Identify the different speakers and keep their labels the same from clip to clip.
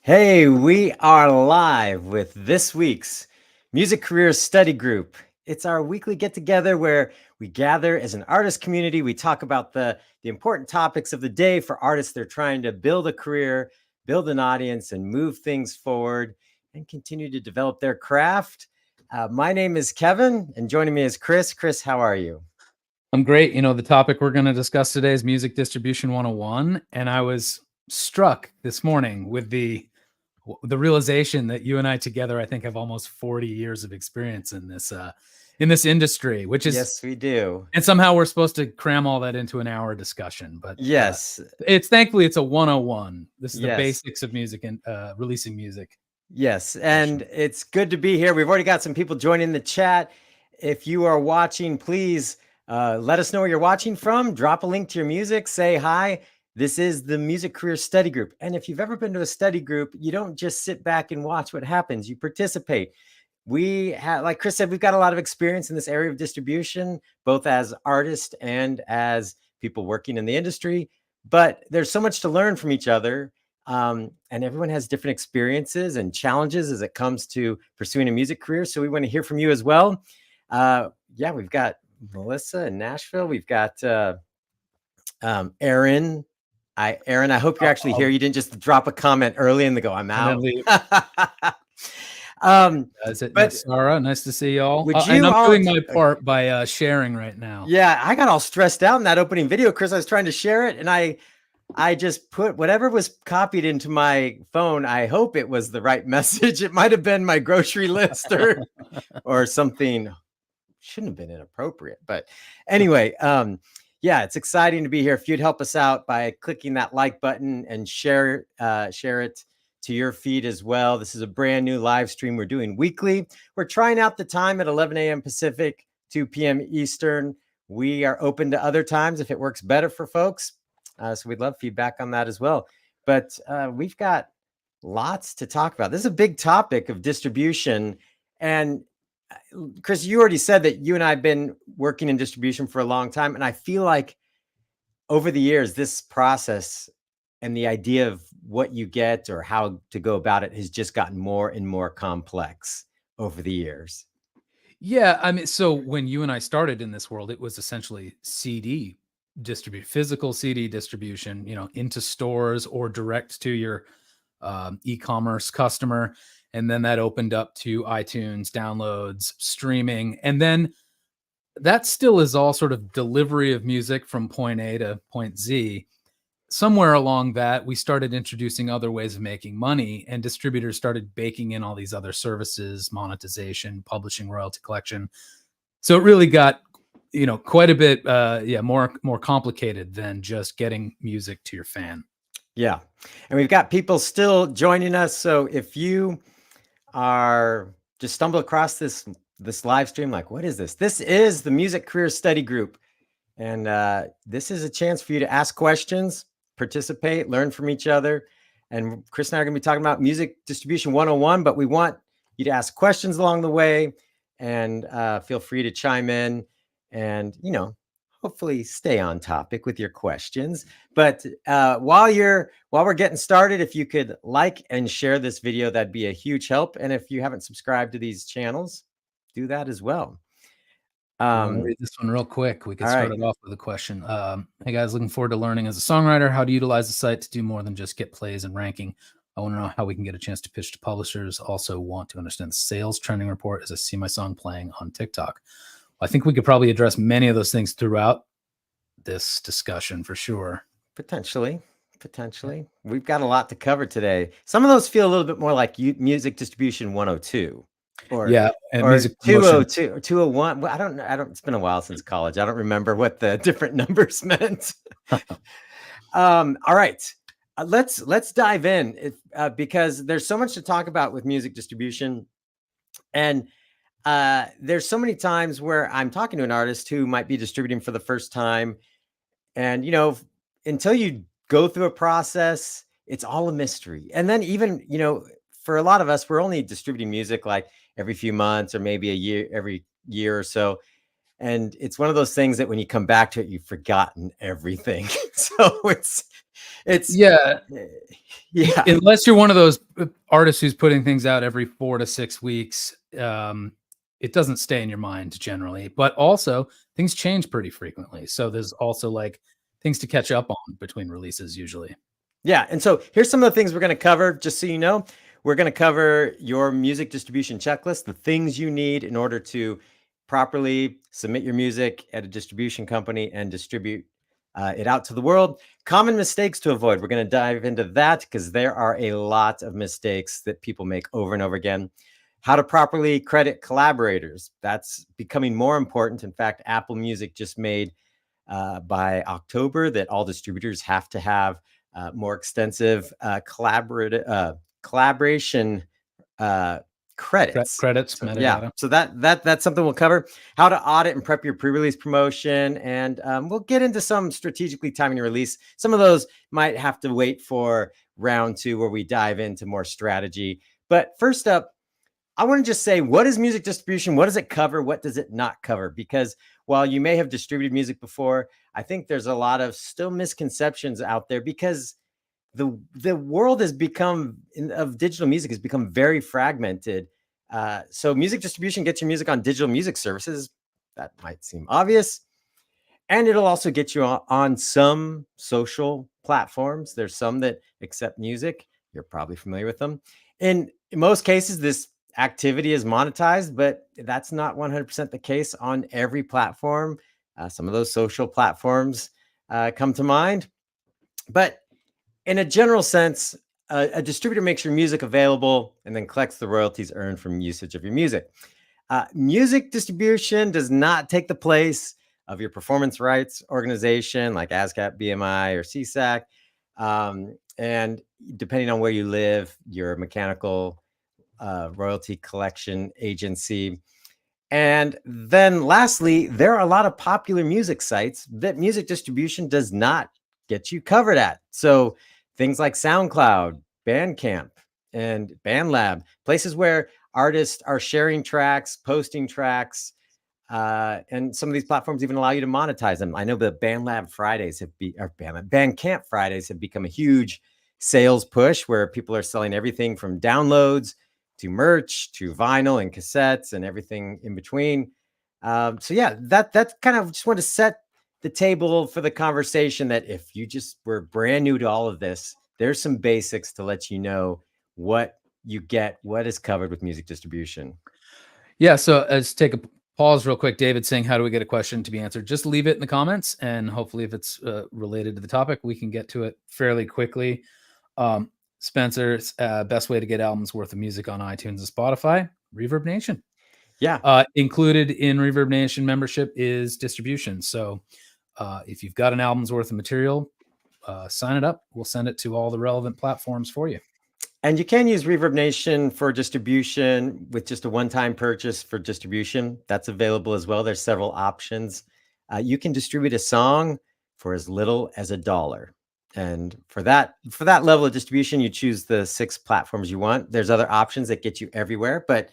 Speaker 1: Hey, we are live with this week's Music Career Study Group. It's our weekly get together where we gather as an artist community. We talk about the important topics of the day for artists. They're trying to build a career, build an audience, and move things forward and continue to develop their craft. My name is Kevin, and joining me is Chris. Chris, how are you?
Speaker 2: I'm great. The topic we're going to discuss today is Music Distribution 101. And I was struck this morning with the realization that you and I together, I think, have almost 40 years of experience in this industry, which is,
Speaker 1: Yes, we do.
Speaker 2: and somehow we're supposed to cram all that into an hour discussion. But
Speaker 1: Yes,
Speaker 2: thankfully it's a 101. This is the
Speaker 1: yes.
Speaker 2: basics of music and releasing music.
Speaker 1: Yes, and it's good to be here. We've already got some people joining the chat. If you are watching, please let us know where you're watching from. Drop a link to your music. Say hi. This is the Music Career Study Group. And if you've ever been to a study group, you don't just sit back and watch what happens. You participate. We have, like Chris said, we've got a lot of experience in this area of distribution, both as artists and as people working in the industry. But there's so much to learn from each other. And everyone has different experiences and challenges as it comes to pursuing a music career. So we want to hear from you as well. Yeah, we've got Melissa in Nashville. We've got Aaron. Aaron, I hope you're actually here. You didn't just drop a comment early and go, I'm out.
Speaker 2: But Sarah, nice to see y'all.
Speaker 1: And
Speaker 2: I'm doing my part by sharing right now.
Speaker 1: Yeah, I got all stressed out in that opening video, Chris. I was trying to share it, and I just put whatever was copied into my phone. I hope it was the right message. It might have been my grocery list or something. Shouldn't have been inappropriate. But anyway, yeah, it's exciting to be here. If you'd help us out by clicking that like button and share it to your feed as well. This is a brand new live stream we're doing weekly. We're trying out the time at 11 a.m. Pacific, 2 p.m. Eastern. We are open to other times if it works better for folks. So we'd love feedback on that as well. But we've got lots to talk about. This is a big topic of distribution. And Chris, you already said that you and I have been working in distribution for a long time. And I feel like over the years, this process and the idea of what you get or how to go about it has just gotten more and more complex over the years.
Speaker 2: Yeah, I mean, so when you and I started in this world, it was essentially CD physical CD distribution, into stores or direct to your e-commerce customer. And then that opened up to iTunes, downloads, streaming. And then that still is all sort of delivery of music from point A to point Z. Somewhere along that, we started introducing other ways of making money, and distributors started baking in all these other services, monetization, publishing, royalty collection. So it really got, quite a bit, more complicated than just getting music to your fan.
Speaker 1: Yeah. And we've got people still joining us. So if you are just stumble across this live stream, like, what is this? This is the Music Career Study Group. And this is a chance for you to ask questions, participate, learn from each other. And Chris and I are going to be talking about Music Distribution 101, but we want you to ask questions along the way and feel free to chime in and, hopefully stay on topic with your questions. But while we're getting started, if you could like and share this video, that'd be a huge help. And if you haven't subscribed to these channels, do that as well.
Speaker 2: I'll read this one real quick. We can start it off with a question. Hey guys, looking forward to learning as a songwriter how to utilize the site to do more than just get plays and ranking. I want to know how we can get a chance to pitch to publishers. Also want to understand the sales trending report as I see my song playing on TikTok. I think we could probably address many of those things throughout this discussion for sure.
Speaker 1: Potentially. We've got a lot to cover today. Some of those feel a little bit more like Music Distribution 102. Or music 202 or 201. Well, I don't. It's been a while since college. I don't remember what the different numbers meant. All right, let's dive in because there's so much to talk about with music distribution, and there's so many times where I'm talking to an artist who might be distributing for the first time, and until you go through a process, it's all a mystery. And then even for a lot of us, we're only distributing music like every few months or maybe every year or so. And it's one of those things that when you come back to it, you've forgotten everything. So it's
Speaker 2: Yeah.
Speaker 1: yeah.
Speaker 2: Unless you're one of those artists who's putting things out every 4 to 6 weeks, it doesn't stay in your mind generally. But also, things change pretty frequently. So there's also like things to catch up on between releases usually.
Speaker 1: Yeah. And so here's some of the things we're going to cover, just so you know. We're going to cover your music distribution checklist, the things you need in order to properly submit your music at a distribution company and distribute it out to the world. Common mistakes to avoid. We're going to dive into that because there are a lot of mistakes that people make over and over again. How to properly credit collaborators. That's becoming more important. In fact, Apple Music just made by October that all distributors have to have more extensive collaboration credits.
Speaker 2: Credits,
Speaker 1: So, yeah,
Speaker 2: metadata.
Speaker 1: so that's something we'll cover. How to audit and prep your pre-release promotion, and we'll get into some strategically timing your release. Some of those might have to wait for round 2, where we dive into more strategy. But first up, I want to just say, what is music distribution? What does it cover? What does it not cover? Because while you may have distributed music before, I think there's a lot of still misconceptions out there, because the world has become of digital music has become very fragmented. So music distribution gets your music on digital music services. That might seem obvious. And it'll also get you on some social platforms. There's some that accept music. You're probably familiar with them. In most cases, this activity is monetized, but that's not 100% the case on every platform. Some of those social platforms come to mind. But in a general sense, a distributor makes your music available and then collects the royalties earned from usage of your music. Music distribution does not take the place of your performance rights organization like ASCAP, BMI, or CSAC. And depending on where you live, your mechanical royalty collection agency. And then lastly, there are a lot of popular music sites that music distribution does not get you covered at. So things like SoundCloud, Bandcamp, and BandLab, places where artists are sharing tracks, posting tracks, and some of these platforms even allow you to monetize them. I know the BandLab Fridays Bandcamp Fridays have become a huge sales push, where people are selling everything from downloads to merch to vinyl and cassettes and everything in between. So yeah, that's kind of just want to set the table for the conversation, that if you just were brand new to all of this, there's some basics to let you know what you get, what is covered with music distribution.
Speaker 2: Yeah. So let's take a pause real quick. David saying, how do we get a question to be answered? Just leave it in the comments, and hopefully if it's related to the topic, we can get to it fairly quickly. Spencer's best way to get albums worth of music on iTunes and Spotify, Reverb Nation.
Speaker 1: Yeah.
Speaker 2: Included in Reverb Nation membership is distribution. So if you've got an album's worth of material, sign it up. We'll send it to all the relevant platforms for you.
Speaker 1: And you can use Reverb Nation for distribution with just a one-time purchase for distribution. That's available as well. There's several options. You can distribute a song for as little as $1. And for that level of distribution, you choose the 6 platforms you want. There's other options that get you everywhere. But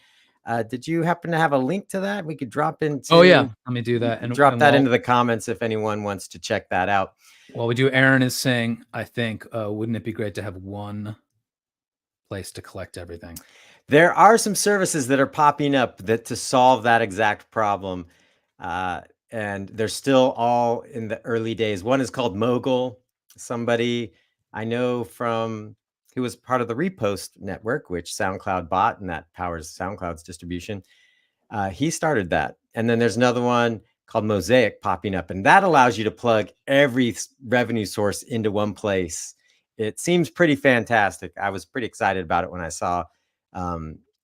Speaker 1: did you happen to have a link to that? We could drop into.
Speaker 2: Oh yeah, let me do that.
Speaker 1: And drop that into the comments if anyone wants to check that out.
Speaker 2: While we do, Aaron is saying, I think, wouldn't it be great to have one place to collect everything?
Speaker 1: There are some services that are popping up that to solve that exact problem. And they're still all in the early days. One is called Mogul. Somebody I know from who was part of the Repost network, which SoundCloud bought, and that powers SoundCloud's distribution. He started that. And then there's another one called Mosaic popping up, and that allows you to plug every revenue source into one place. It seems pretty fantastic. I was pretty excited about it when I saw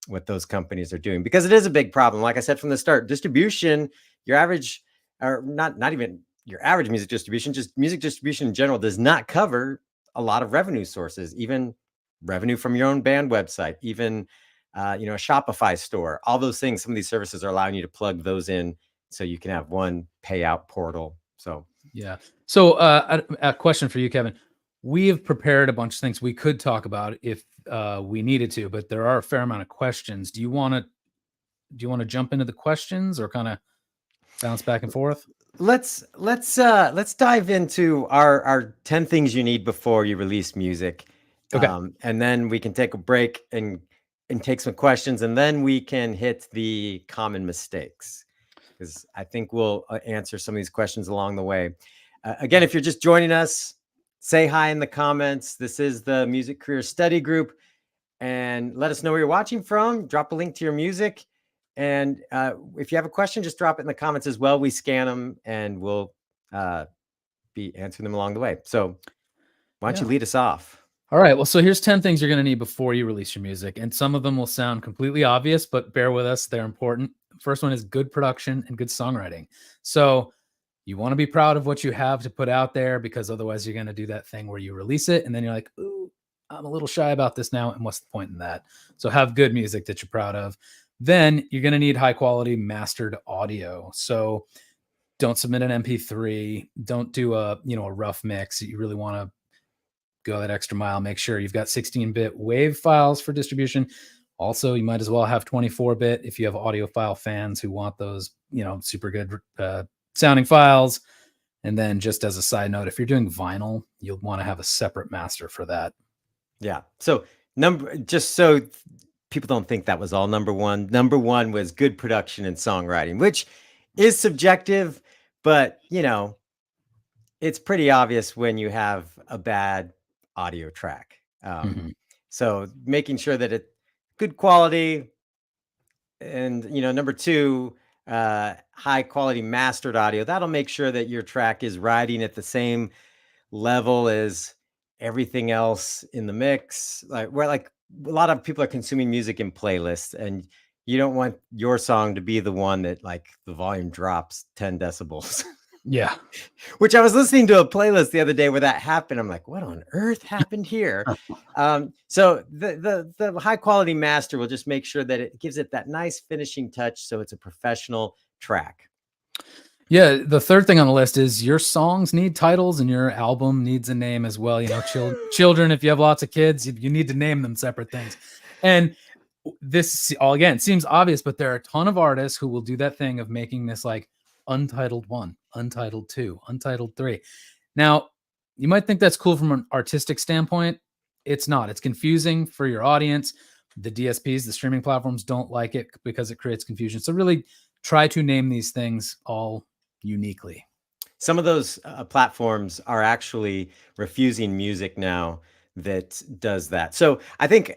Speaker 1: what those companies are doing, because it is a big problem. Like I said from the start, distribution, your average, or not even your average music distribution, just music distribution in general, does not cover a lot of revenue sources, even revenue from your own band website, even a Shopify store, all those things. Some of these services are allowing you to plug those in so you can have one payout portal. So
Speaker 2: yeah. So a question for you, Kevin. We have prepared a bunch of things we could talk about if we needed to, but there are a fair amount of questions. Do you want to jump into the questions, or kind of Bounce back and forth.
Speaker 1: Let's dive into our 10 things you need before you release music.
Speaker 2: Okay.
Speaker 1: And then we can take a break and take some questions, and then we can hit the common mistakes, because I think we'll answer some of these questions along the way. Again, if you're just joining us, say hi in the comments. This is the Music Career Study Group, and let us know where you're watching from. Drop a link to your music. And if you have a question, just drop it in the comments as well. We scan them and we'll be answering them along the way. So why don't you lead us off?
Speaker 2: All right. Well, so here's 10 things you're going to need before you release your music. And some of them will sound completely obvious, but bear with us. They're important. First one is good production and good songwriting. So you want to be proud of what you have to put out there, because otherwise you're going to do that thing where you release it and then you're like, ooh, I'm a little shy about this now. And what's the point in that? So have good music that you're proud of. Then you're going to need high quality mastered audio. So don't submit an MP3. Don't do a rough mix. You really want to go that extra mile. Make sure you've got 16-bit WAV files for distribution. Also, you might as well have 24-bit if you have audiophile fans who want those, super good sounding files. And then just as a side note, if you're doing vinyl, you'll want to have a separate master for that.
Speaker 1: Yeah. So just so people don't think that was all number one. Number one was good production and songwriting, which is subjective, but it's pretty obvious when you have a bad audio track. So making sure that it's good quality, and number two, high quality mastered audio. That'll make sure that your track is riding at the same level as everything else in the mix. Like a lot of people are consuming music in playlists, and you don't want your song to be the one that like the volume drops 10 decibels.
Speaker 2: Yeah.
Speaker 1: Which I was listening to a playlist the other day where that happened. I'm like, what on earth happened here? So the high quality master will just make sure that it gives it that nice finishing touch, so it's a professional track.
Speaker 2: Yeah, the third thing on the list is your songs need titles and your album needs a name as well. Children, if you have lots of kids, you need to name them separate things. And this all again seems obvious, but there are a ton of artists who will do that thing of making this like Untitled 1, Untitled 2, Untitled 3. Now, you might think that's cool from an artistic standpoint. It's not. It's confusing for your audience. The DSPs, the streaming platforms, don't like it because it creates confusion. So really try to name these things all uniquely.
Speaker 1: Some of those platforms are actually refusing music now that does that. So I think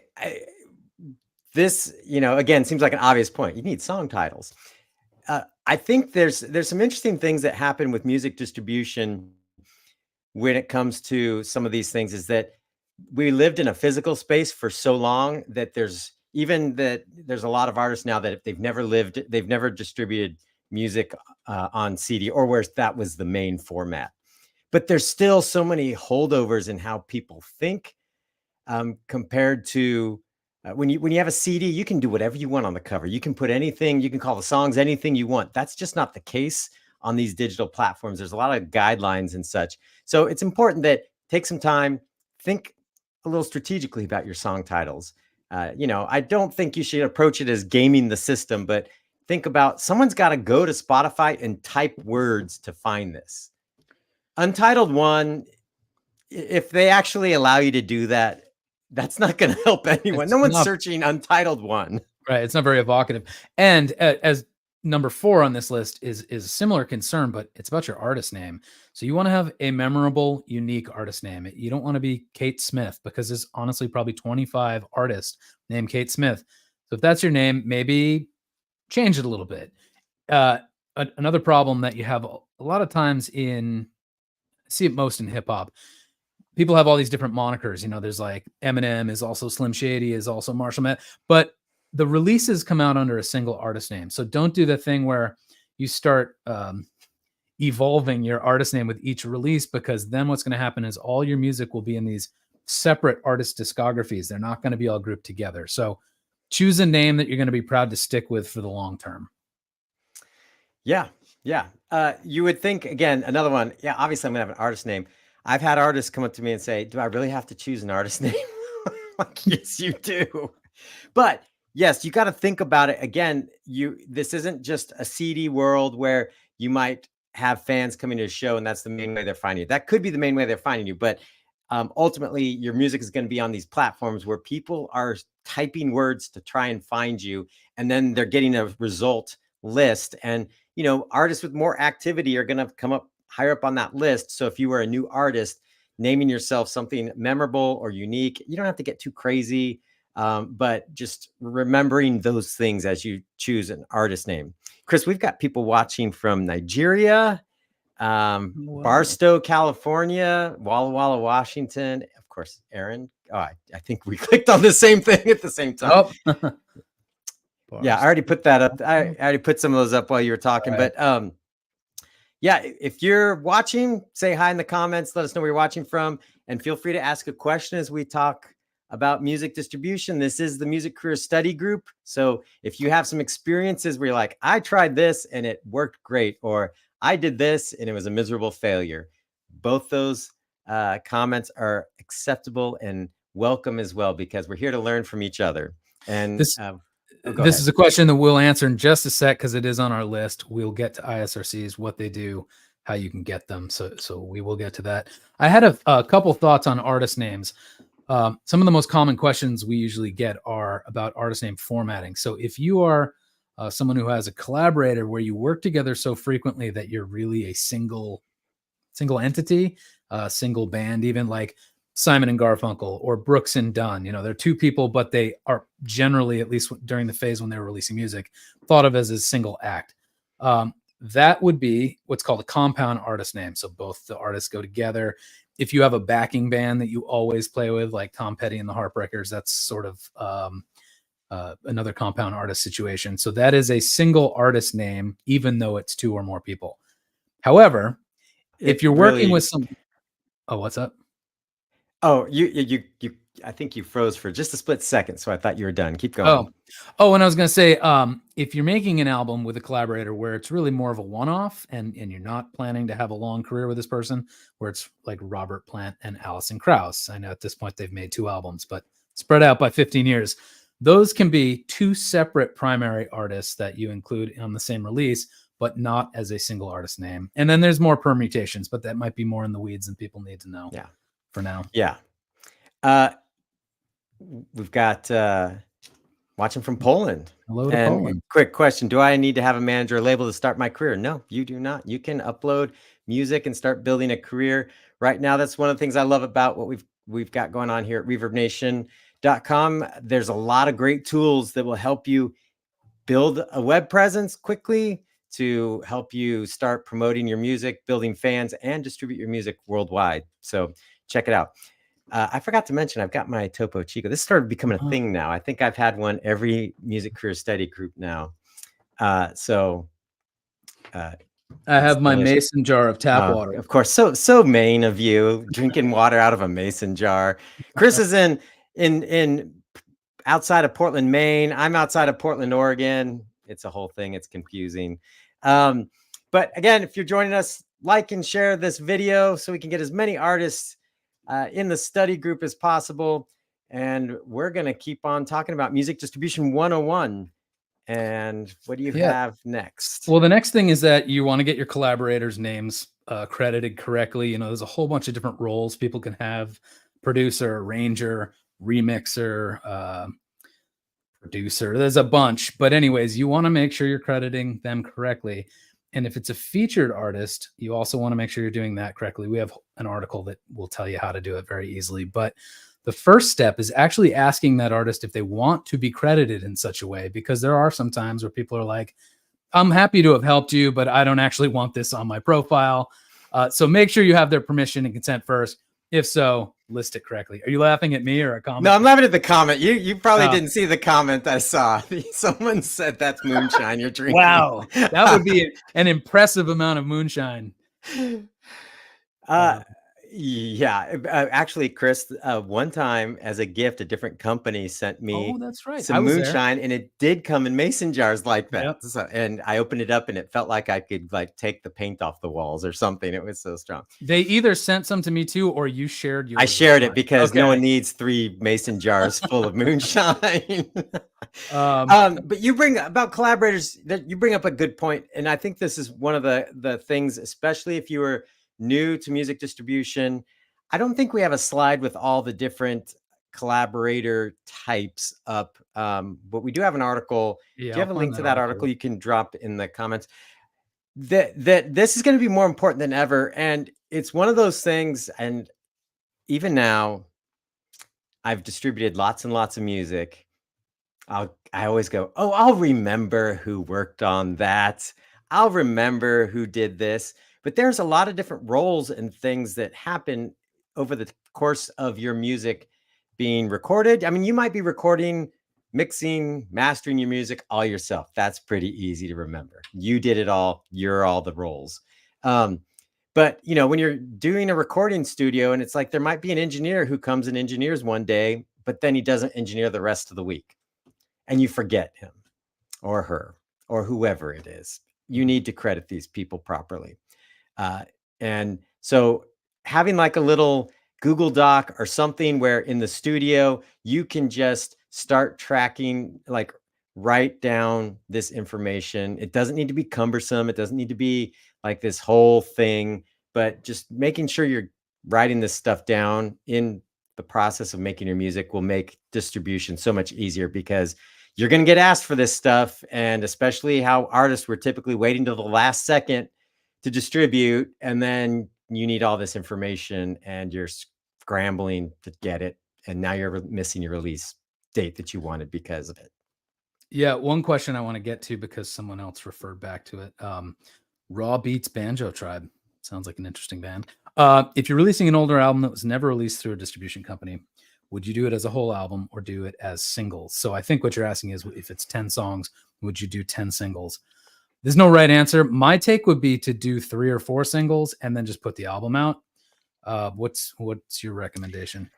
Speaker 1: this, again, seems like an obvious point. You need song titles. I think there's some interesting things that happen with music distribution when it comes to some of these things, is that we lived in a physical space for so long that there's a lot of artists now that they've never distributed music on CD, or where that was the main format. But there's still so many holdovers in how people think, compared to when you have a CD, you can do whatever you want on the cover. You can put anything, you can call the songs anything you want. That's just not the case on these digital platforms. There's a lot of guidelines and such. So it's important that take some time, think a little strategically about your song titles. I don't think you should approach it as gaming the system, but think about, someone's got to go to Spotify and type words to find this. Untitled 1, if they actually allow you to do that, that's not going to help anyone. No one's searching Untitled 1.
Speaker 2: Right. It's not very evocative. And as number 4 on this list is a similar concern, but it's about your artist name. So you want to have a memorable, unique artist name. You don't want to be Kate Smith, because there's honestly probably 25 artists named Kate Smith. So if that's your name, maybe change it a little bit. Another problem that you have a lot of times I see it most in hip hop. People have all these different monikers. There's like Eminem is also Slim Shady, is also Marshall Mathers, but the releases come out under a single artist name. So don't do the thing where you start evolving your artist name with each release, because then what's going to happen is all your music will be in these separate artist discographies. They're not going to be all grouped together. So choose a name that you're going to be proud to stick with for the long term. Yeah.
Speaker 1: You would think, again, another one. Yeah, obviously I'm going to have an artist name. I've had artists come up to me and say, do I really have to choose an artist name? Like, yes, you do. But yes, you got to think about it. Again, this isn't just a CD world where you might have fans coming to a show and that's the main way they're finding you. That could be the main way they're finding you, but ultimately your music is going to be on these platforms where people are typing words to try and find you, and then they're getting a result list. And artists with more activity are going to come up higher up on that list. So if you were a new artist, naming yourself something memorable or unique, you don't have to get too crazy, but just remembering those things as you choose an artist name. Chris, we've got people watching from Nigeria, Barstow, California, Walla Walla, Washington. Of course, Aaron. Oh, I think we clicked on the same thing at the same time.
Speaker 2: Oh.
Speaker 1: Yeah, I already put that up. I already put some of those up while you were talking. Right. But yeah, if you're watching, say hi in the comments. Let us know where you're watching from, and feel free to ask a question as we talk about music distribution. This is the Music Career Study Group. So if you have some experiences where you're like, I tried this and it worked great, or I did this and it was a miserable failure, both those comments are acceptable and welcome as well, because we're here to learn from each other. And
Speaker 2: this is a question that we'll answer in just a sec, because it is on our list. We'll get to ISRCs, what they do, how you can get them. So we will get to that. I had a couple thoughts on artist names. Some of the most common questions we usually get are about artist name formatting. So if you are someone who has a collaborator where you work together so frequently that you're really a single entity, single band, even like Simon and Garfunkel or Brooks and Dunn, they're two people, but they are generally, at least during the phase when they were releasing music, thought of as a single act. That would be what's called a compound artist name. So both the artists go together. If you have a backing band that you always play with, like Tom Petty and the Heartbreakers, that's sort of another compound artist situation. So that is a single artist name, even though it's two or more people. However, if you're working with some, oh, what's up?
Speaker 1: Oh, you I think you froze for just a split second, so I thought you were done. Keep going.
Speaker 2: Oh, and I was going to say, if you're making an album with a collaborator where it's really more of a one-off and you're not planning to have a long career with this person, where it's like Robert Plant and Alison Krauss. I know at this point they've made 2 albums, but spread out by 15 years. Those can be 2 separate primary artists that you include on the same release, but not as a single artist name. And then there's more permutations, but that might be more in the weeds than people need to know.
Speaker 1: Yeah.
Speaker 2: For now.
Speaker 1: Yeah. We've got watching from Poland.
Speaker 2: Hello to Poland.
Speaker 1: Quick question. Do I need to have a manager or label to start my career? No, you do not. You can upload music and start building a career right now. That's one of the things I love about what we've got going on here at ReverbNation.com. There's a lot of great tools that will help you build a web presence quickly, to help you start promoting your music, building fans, and distribute your music worldwide. So check it out. I forgot to mention, I've got my Topo Chico. This started becoming a thing now. I think I've had one every Music Career Study group now.
Speaker 2: I have my mason jar of tap water.
Speaker 1: Of course. So Maine of you, drinking water out of a mason jar. Chris is in outside of Portland, Maine. I'm outside of Portland, Oregon. It's a whole thing. It's confusing. But again, if you're joining us, like and share this video so we can get as many artists in the study group as possible. And we're going to keep on talking about Music Distribution 101. And what do you have next?
Speaker 2: Well, the next thing is that you want to get your collaborators' names credited correctly. There's a whole bunch of different roles people can have: producer, arranger, remixer, producer. There's a bunch. But anyways, you want to make sure you're crediting them correctly. And if it's a featured artist, you also want to make sure you're doing that correctly. We have an article that will tell you how to do it very easily. But the first step is actually asking that artist if they want to be credited in such a way, because there are some times where people are like, I'm happy to have helped you, but I don't actually want this on my profile. So make sure you have their permission and consent first. If so, list it correctly. Are you laughing at me or a comment?
Speaker 1: No, I'm laughing at the comment. You probably didn't see the comment I saw. Someone said that's moonshine you're drinking.
Speaker 2: Wow. That would be an impressive amount of moonshine.
Speaker 1: Yeah, actually, Chris, one time as a gift, a different company sent
Speaker 2: Oh,
Speaker 1: me
Speaker 2: that's right.
Speaker 1: some
Speaker 2: I was there.
Speaker 1: moonshine, and it did come in mason jars like that.
Speaker 2: Yep.
Speaker 1: So, and I opened it up, and it felt like I could like take the paint off the walls or something. It was so strong.
Speaker 2: They either sent some to me too, or you shared
Speaker 1: I
Speaker 2: yours with
Speaker 1: shared it
Speaker 2: mine.
Speaker 1: because no
Speaker 2: Okay.
Speaker 1: one needs 3 mason jars full of moonshine.
Speaker 2: Um,
Speaker 1: But you bring about collaborators, that you bring up a good point, and I think this is one of the things, especially if you were new to music distribution. I don't think we have a slide with all the different collaborator types up, but we do have an article.
Speaker 2: yeah,
Speaker 1: Do you
Speaker 2: I'll
Speaker 1: have a
Speaker 2: find
Speaker 1: link
Speaker 2: that
Speaker 1: to that
Speaker 2: article.
Speaker 1: article you can drop in the comments? That this is going to be more important than ever, and it's one of those things. And even now, I've distributed lots and lots of music. I always go, "Oh, I'll remember who worked on that. I'll remember who did this." But there's a lot of different roles and things that happen over the course of your music being recorded. I mean, you might be recording, mixing, mastering your music all yourself. That's pretty easy to remember. You did it all. You're all the roles. Um, but when you're doing a recording studio, and it's like there might be an engineer who comes and engineers one day, but then he doesn't engineer the rest of the week, and you forget him or her or whoever it is. You
Speaker 2: Mhm.
Speaker 1: need to credit these people properly. Uh, and so having like a little Google Doc or something where in the studio you can just start tracking, like write down this information. It doesn't need to be cumbersome. It doesn't need to be like this whole thing, but just making sure you're writing this stuff down in the process of making your music will make distribution so much easier, because you're going to get asked for this stuff. And especially how artists were typically waiting till the last second to distribute, and then you need all this information and you're scrambling to get it, and now you're missing your release date that you wanted because of it.
Speaker 2: Yeah, one question I want to get to because someone else referred back to it. Raw Beats Banjo Tribe sounds like an interesting band. If you're releasing an older album that was never released through a distribution company, would you do it as a whole album or do it as singles? So I think what you're asking is, if it's 10 songs, would you do 10 singles? There's no right answer. My take would be to do 3 or 4 singles and then just put the album out. What's your recommendation?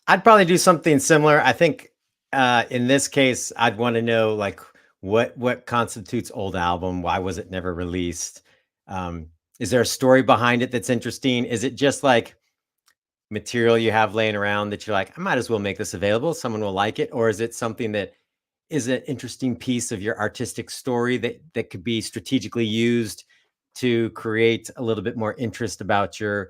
Speaker 1: I'd probably do something similar. I think in this case, I'd want to know like what constitutes old album. Why was it never released? Um, is there a story behind it that's interesting? Is it just like material you have laying around that you're like, I might as well make this available, someone will like it? Or is it something that is an interesting piece of your artistic story that could be strategically used to create a little bit more interest about your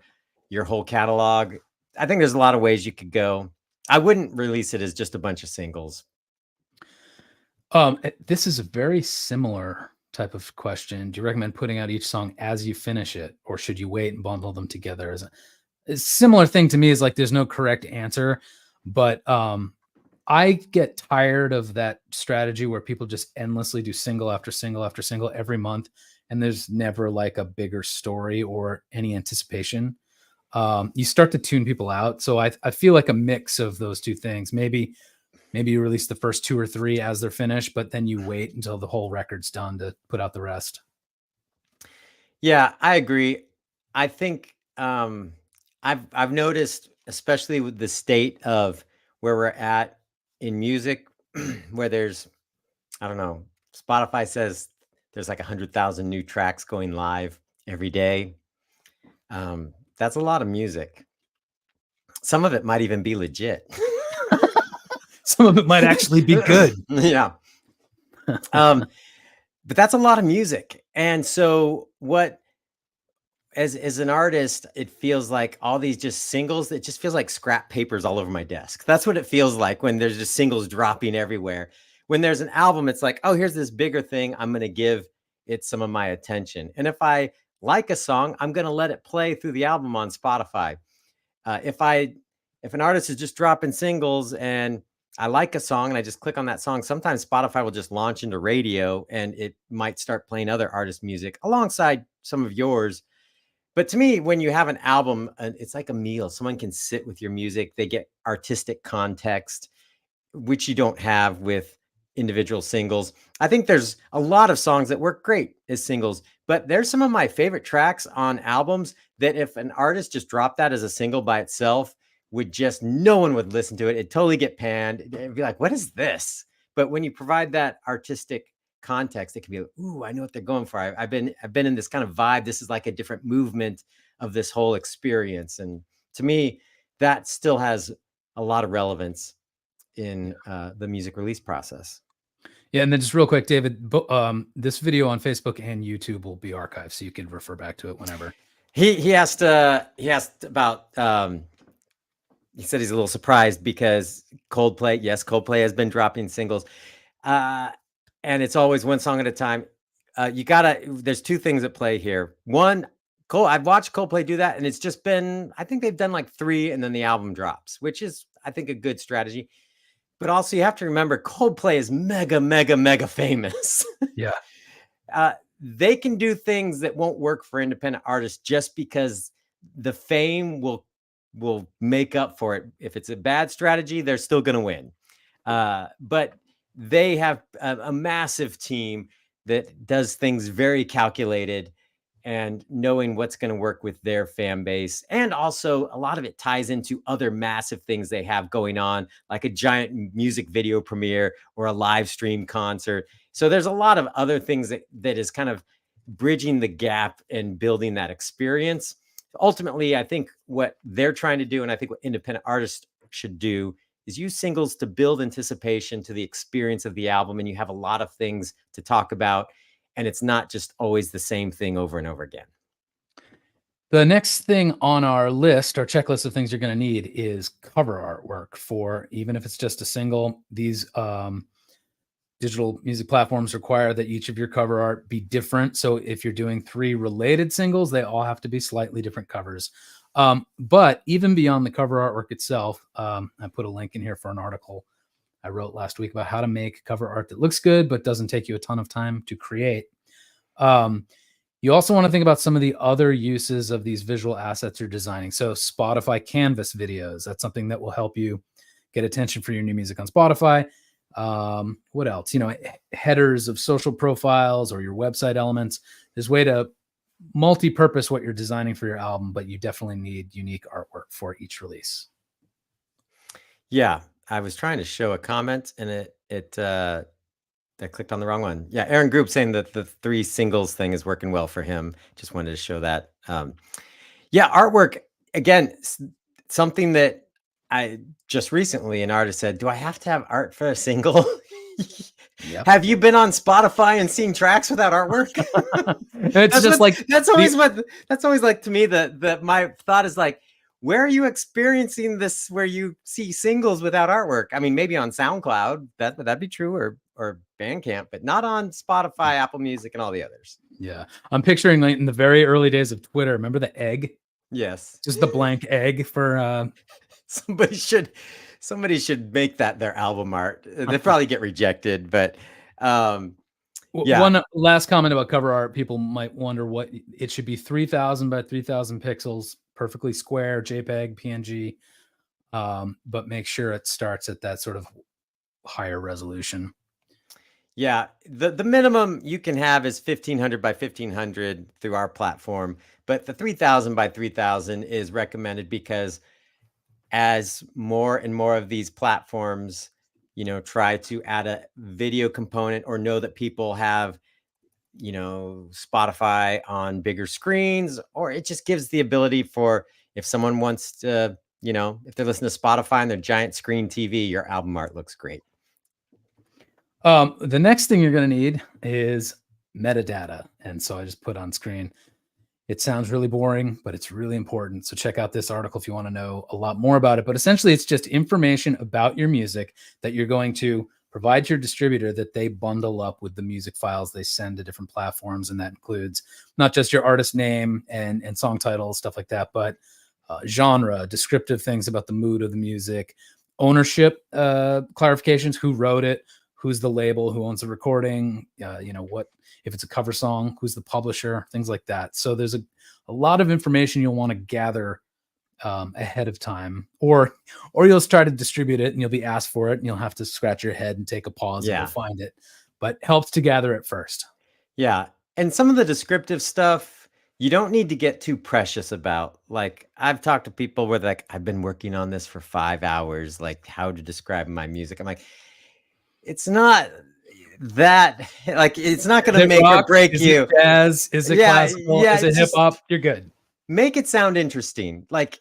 Speaker 1: whole catalog? I think there's a lot of ways you could go. I wouldn't release it as just a bunch of singles.
Speaker 2: This is a very similar type of question. Do you recommend putting out each song as you finish it, or should you wait and bundle them together? As a similar thing to me is like there's no correct answer, but I get tired of that strategy where people just endlessly do single after single after single every month, and there's never like a bigger story or any anticipation. You start to tune people out. So I feel like a mix of those two things. Maybe you release the first 2 or 3 as they're finished, but then you wait until the whole record's done to put out the rest.
Speaker 1: Yeah, I agree. I think I've noticed, especially with the state of where we're at in music, where there's, I don't know, Spotify says there's like 100,000 new tracks going live every day. That's a lot of music. Some of it might even be legit.
Speaker 2: Some of it might actually be good.
Speaker 1: Yeah. Um, but that's a lot of music. And so what, as an artist, it feels like all these just singles, it just feels like scrap papers all over my desk. That's what it feels like when there's just singles dropping everywhere. When there's an album, it's like, oh, here's this bigger thing. I'm going to give it some of my attention. And if I like a song, I'm going to let it play through the album on Spotify. If an artist is just dropping singles and I like a song and I just click on that song, sometimes Spotify will just launch into radio and it might start playing other artists' music alongside some of yours. But to me, when you have an album, it's like a meal. Someone can sit with your music. They get artistic context, which you don't have with individual singles. I think there's a lot of songs that work great as singles, but there's some of my favorite tracks on albums that if an artist just dropped that as a single by itself, no one would listen to it. It'd totally get panned. It'd be like, what is this? But when you provide that artistic context, it can be like, ooh, I know what they're going for. I've been in this kind of vibe. This is like a different movement of this whole experience. And to me, that still has a lot of relevance in the music release process.
Speaker 2: Yeah, and then just real quick, David, this video on Facebook and YouTube will be archived, so you can refer back to it whenever.
Speaker 1: He asked about. He said he's a little surprised because Coldplay. Yes, Coldplay has been dropping singles, and it's always one song at a time. There's two things at play here. One, I've watched Coldplay do that, and it's just been. I think they've done like 3, and then the album drops, which is, I think, a good strategy. But also, you have to remember, Coldplay is mega, mega, mega famous.
Speaker 2: Yeah.
Speaker 1: They can do things that won't work for independent artists just because the fame will make up for it. If it's a bad strategy, they're still going to win. But they have a massive team that does things very calculated and knowing what's going to work with their fan base. And also a lot of it ties into other massive things they have going on, like a giant music video premiere or a live stream concert. So there's a lot of other things that is kind of bridging the gap and building that experience. Ultimately, I think what they're trying to do, and I think what independent artists should do, is use singles to build anticipation to the experience of the album. And you have a lot of things to talk about. And it's not just always the same thing over and over again.
Speaker 2: The next thing on our list, our checklist of things you're going to need, is cover artwork for, even if it's just a single. These digital music platforms require that each of your cover art be different. So if you're doing 3 related singles, they all have to be slightly different covers. But even beyond the cover artwork itself, I put a link in here for an article I wrote last week about how to make cover art that looks good but doesn't take you a ton of time to create. You also want to think about some of the other uses of these visual assets you're designing. So Spotify Canvas videos, that's something that will help you get attention for your new music on Spotify. What else? Headers of social profiles or your website elements. There's a way to multi-purpose what you're designing for your album, but you definitely need unique artwork for each release.
Speaker 1: Yeah, I was trying to show a comment and I clicked on the wrong one. Yeah, Aaron Group saying that the 3 singles thing is working well for him. Just wanted to show that. Yeah, artwork, again, something that I just recently, an artist said, do I have to have art for a single? Yep. Have you been on Spotify and seen tracks without artwork? That's always like, to me, that my thought is like, where are you experiencing this where you see singles without artwork? I mean, maybe on SoundCloud, that'd be true, or Bandcamp, but not on Spotify, Apple Music, and all the others.
Speaker 2: Yeah. I'm picturing like in the very early days of Twitter, remember the egg?
Speaker 1: Yes.
Speaker 2: Just the blank egg for
Speaker 1: somebody should make that their album art. They probably get rejected, but yeah.
Speaker 2: One last comment about cover art. People might wonder what it should be: 3,000 by 3,000 pixels, perfectly square, JPEG, PNG, but make sure it starts at that sort of higher resolution.
Speaker 1: Yeah, the minimum you can have is 1,500 by 1,500 through our platform, but the 3,000 by 3,000 is recommended because as more and more of these platforms, try to add a video component or know that people have, Spotify on bigger screens, or it just gives the ability for, if someone wants to, if they're listening to Spotify on their giant screen TV, your album art looks great.
Speaker 2: The next thing you're going to need is metadata. And so I just put on screen. It sounds really boring, but it's really important. So check out this article if you want to know a lot more about it. But essentially, it's just information about your music that you're going to provide to your distributor that they bundle up with the music files they send to different platforms. And that includes not just your artist name and song titles, stuff like that, but genre, descriptive things about the mood of the music, ownership clarifications, who wrote it, who's the label, who owns the recording, what, if it's a cover song, who's the publisher, things like that. So there's a lot of information you'll want to gather ahead of time, or you'll try to distribute it and you'll be asked for it and you'll have to scratch your head and take a pause and go find it, but helps to gather it first.
Speaker 1: Yeah. And some of the descriptive stuff, you don't need to get too precious about. Like, I've talked to people where they're like, I've been working on this for 5 hours, like how to describe my music. I'm like, it's not that, like, it's not going
Speaker 2: Is
Speaker 1: to
Speaker 2: it
Speaker 1: make or
Speaker 2: rock?
Speaker 1: break
Speaker 2: Is
Speaker 1: you.
Speaker 2: it jazz? Is it classical? Is it hip
Speaker 1: Just
Speaker 2: hop? You're good.
Speaker 1: make it sound interesting. Like,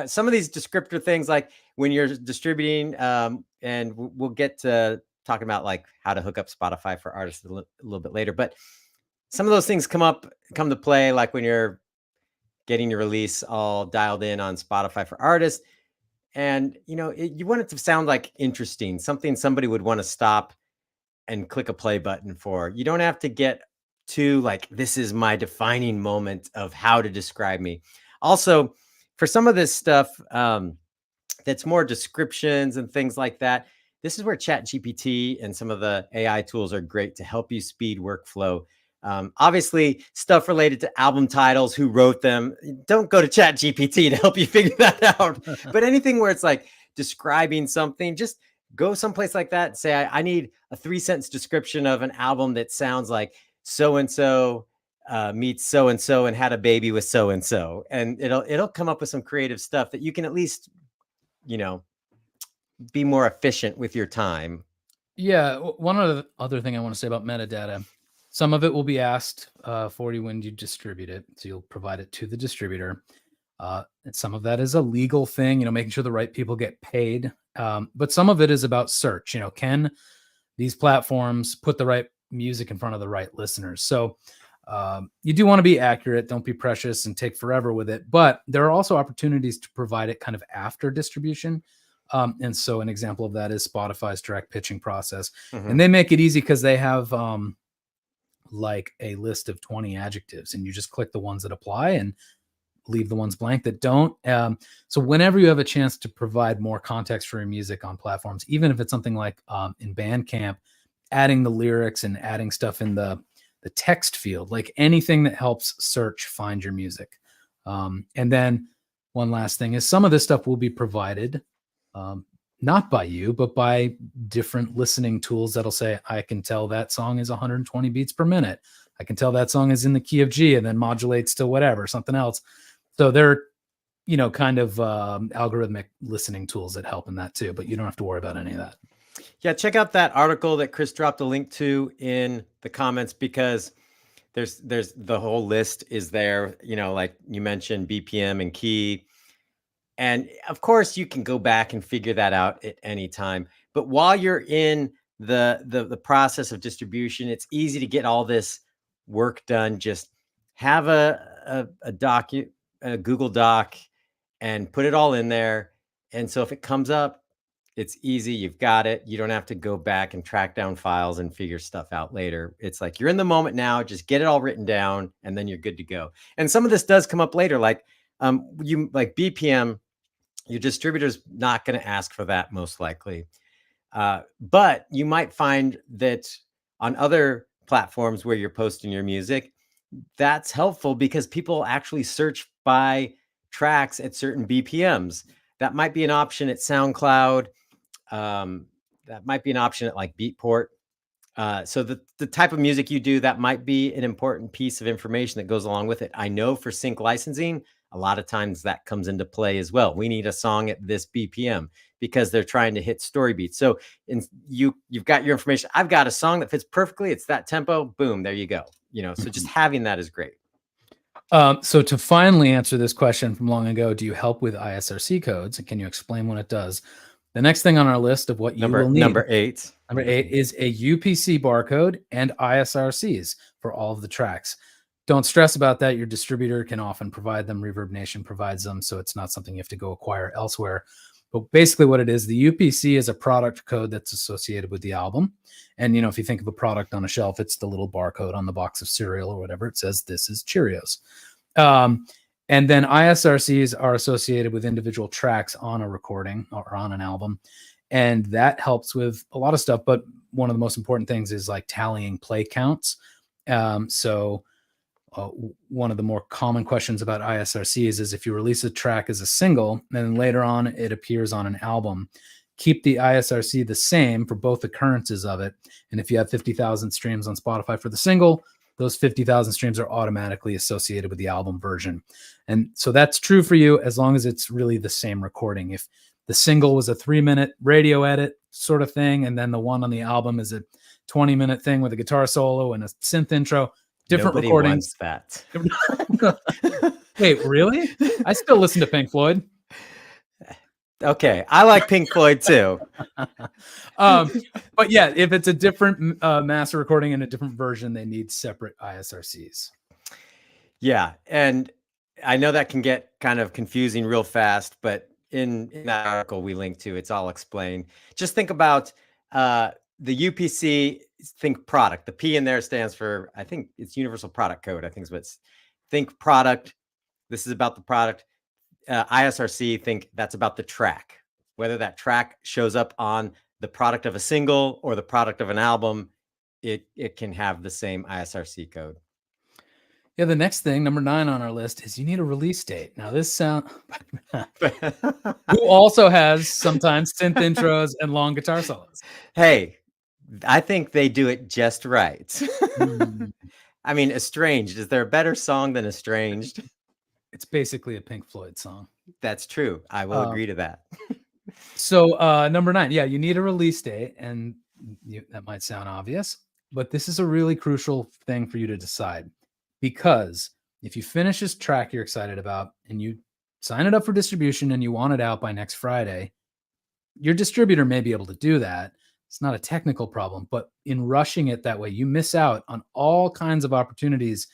Speaker 1: some of these descriptor things, like when you're distributing, and we'll get to talking about like how to hook up Spotify for artists a little bit later, but some of those things come to play, like when you're getting your release all dialed in on Spotify for artists, and you want it to sound like interesting, something somebody would want to stop and click a play button for. You don't have to get too like, this is my defining moment of how to describe me. Also, for some of this stuff, that's more descriptions and things like that, this is where Chat GPT and some of the AI tools are great to help you speed workflow. Obviously, stuff related to album titles, who wrote them, don't go to Chat GPT to help you figure that out. But anything where it's like describing something, just go someplace like that and say, I need a 3 sentence description of an album that sounds like so and so meets so and so and had a baby with so and so, and it'll come up with some creative stuff that you can at least be more efficient with your time.
Speaker 2: Yeah. One other thing I want to say about metadata, some of it will be asked for you when you distribute it. So you'll provide it to the distributor. And some of that is a legal thing, making sure the right people get paid. But some of it is about search. Can these platforms put the right music in front of the right listeners? So you do want to be accurate. Don't be precious and take forever with it. But there are also opportunities to provide it kind of after distribution. And so an example of that is Spotify's direct pitching process.
Speaker 1: Mm-hmm.
Speaker 2: And they make it easy because they have like a list of 20 adjectives, and you just click the ones that apply and leave the ones blank that don't. So whenever you have a chance to provide more context for your music on platforms, even if it's something like in Bandcamp, adding the lyrics and adding stuff in the text field, like anything that helps search find your music. And then one last thing is some of this stuff will be provided not by you, but by different listening tools that'll say, I can tell that song is 120 beats per minute. I can tell that song is in the key of G and then modulates to whatever, something else. So they're, kind of algorithmic listening tools that help in that too, but you don't have to worry about any of that.
Speaker 1: Yeah, check out that article that Chris dropped a link to in the comments, because there's the whole list is there, like you mentioned, BPM and key. And of course, you can go back and figure that out at any time. But while you're in the process of distribution, it's easy to get all this work done. Just have a Google Doc, and put it all in there. And so if it comes up, it's easy. You've got it. You don't have to go back and track down files and figure stuff out later. It's like you're in the moment now. Just get it all written down, and then you're good to go. And some of this does come up later, like you like BPM. Your distributor's not going to ask for that most likely. But you might find that on other platforms where you're posting your music, that's helpful because people actually search by tracks at certain BPMs. That might be an option at SoundCloud. That might be an option at like Beatport. So the type of music you do, that might be an important piece of information that goes along with it. I know for sync licensing, a lot of times that comes into play as well. We need a song at this BPM because they're trying to hit story beats. So you've got your information. I've got a song that fits perfectly. It's that tempo. Boom, there you go. So just having that is great.
Speaker 2: So to finally answer this question from long ago, do you help with ISRC codes? And can you explain what it does? The next thing on our list of what you will need.
Speaker 1: Number 8.
Speaker 2: Number 8 is a UPC barcode and ISRCs for all of the tracks. Don't stress about that. Your distributor can often provide them. Reverb Nation provides them, so it's not something you have to go acquire elsewhere. But basically what it is, the UPC is a product code that's associated with the album. And, if you think of a product on a shelf, it's the little barcode on the box of cereal or whatever. It says, this is Cheerios. And then ISRCs are associated with individual tracks on a recording or on an album. And that helps with a lot of stuff. But one of the most important things is like tallying play counts. So one of the more common questions about ISRCs is if you release a track as a single, and then later on it appears on an album, keep the ISRC the same for both occurrences of it. And if you have 50,000 streams on Spotify for the single, those 50,000 streams are automatically associated with the album version. And so that's true for you as long as it's really the same recording. If the single was a 3-minute radio edit sort of thing, and then the one on the album is a 20-minute thing with a guitar solo and a synth intro, different
Speaker 1: Nobody
Speaker 2: recordings.
Speaker 1: wants that.
Speaker 2: Wait, really? I still listen to Pink Floyd.
Speaker 1: Okay, I like Pink Floyd too.
Speaker 2: But yeah, if it's a different master recording and a different version, they need separate ISRCs.
Speaker 1: Yeah, and I know that can get kind of confusing real fast, but in that article we link to, it's all explained. Just think about the UPC, think product. The P in there stands for, I think it's Universal Product Code. I think is what's, think product. This is about the product. ISRC, think that's about the track. Whether that track shows up on the product of a single or the product of an album, it can have the same ISRC code.
Speaker 2: Yeah, the next thing, number 9 on our list, is you need a release date. Now, this sound who also has sometimes synth intros and long guitar solos.
Speaker 1: Hey, I think they do it just right.
Speaker 2: Mm.
Speaker 1: I mean, Estranged. Is there a better song than Estranged?
Speaker 2: It's basically a Pink Floyd song.
Speaker 1: That's true. I will agree to that.
Speaker 2: So number 9, yeah, you need a release date, and that might sound obvious, but this is a really crucial thing for you to decide, because if you finish this track you're excited about and you sign it up for distribution and you want it out by next Friday, your distributor may be able to do that. It's not a technical problem, but in rushing it that way, you miss out on all kinds of opportunities.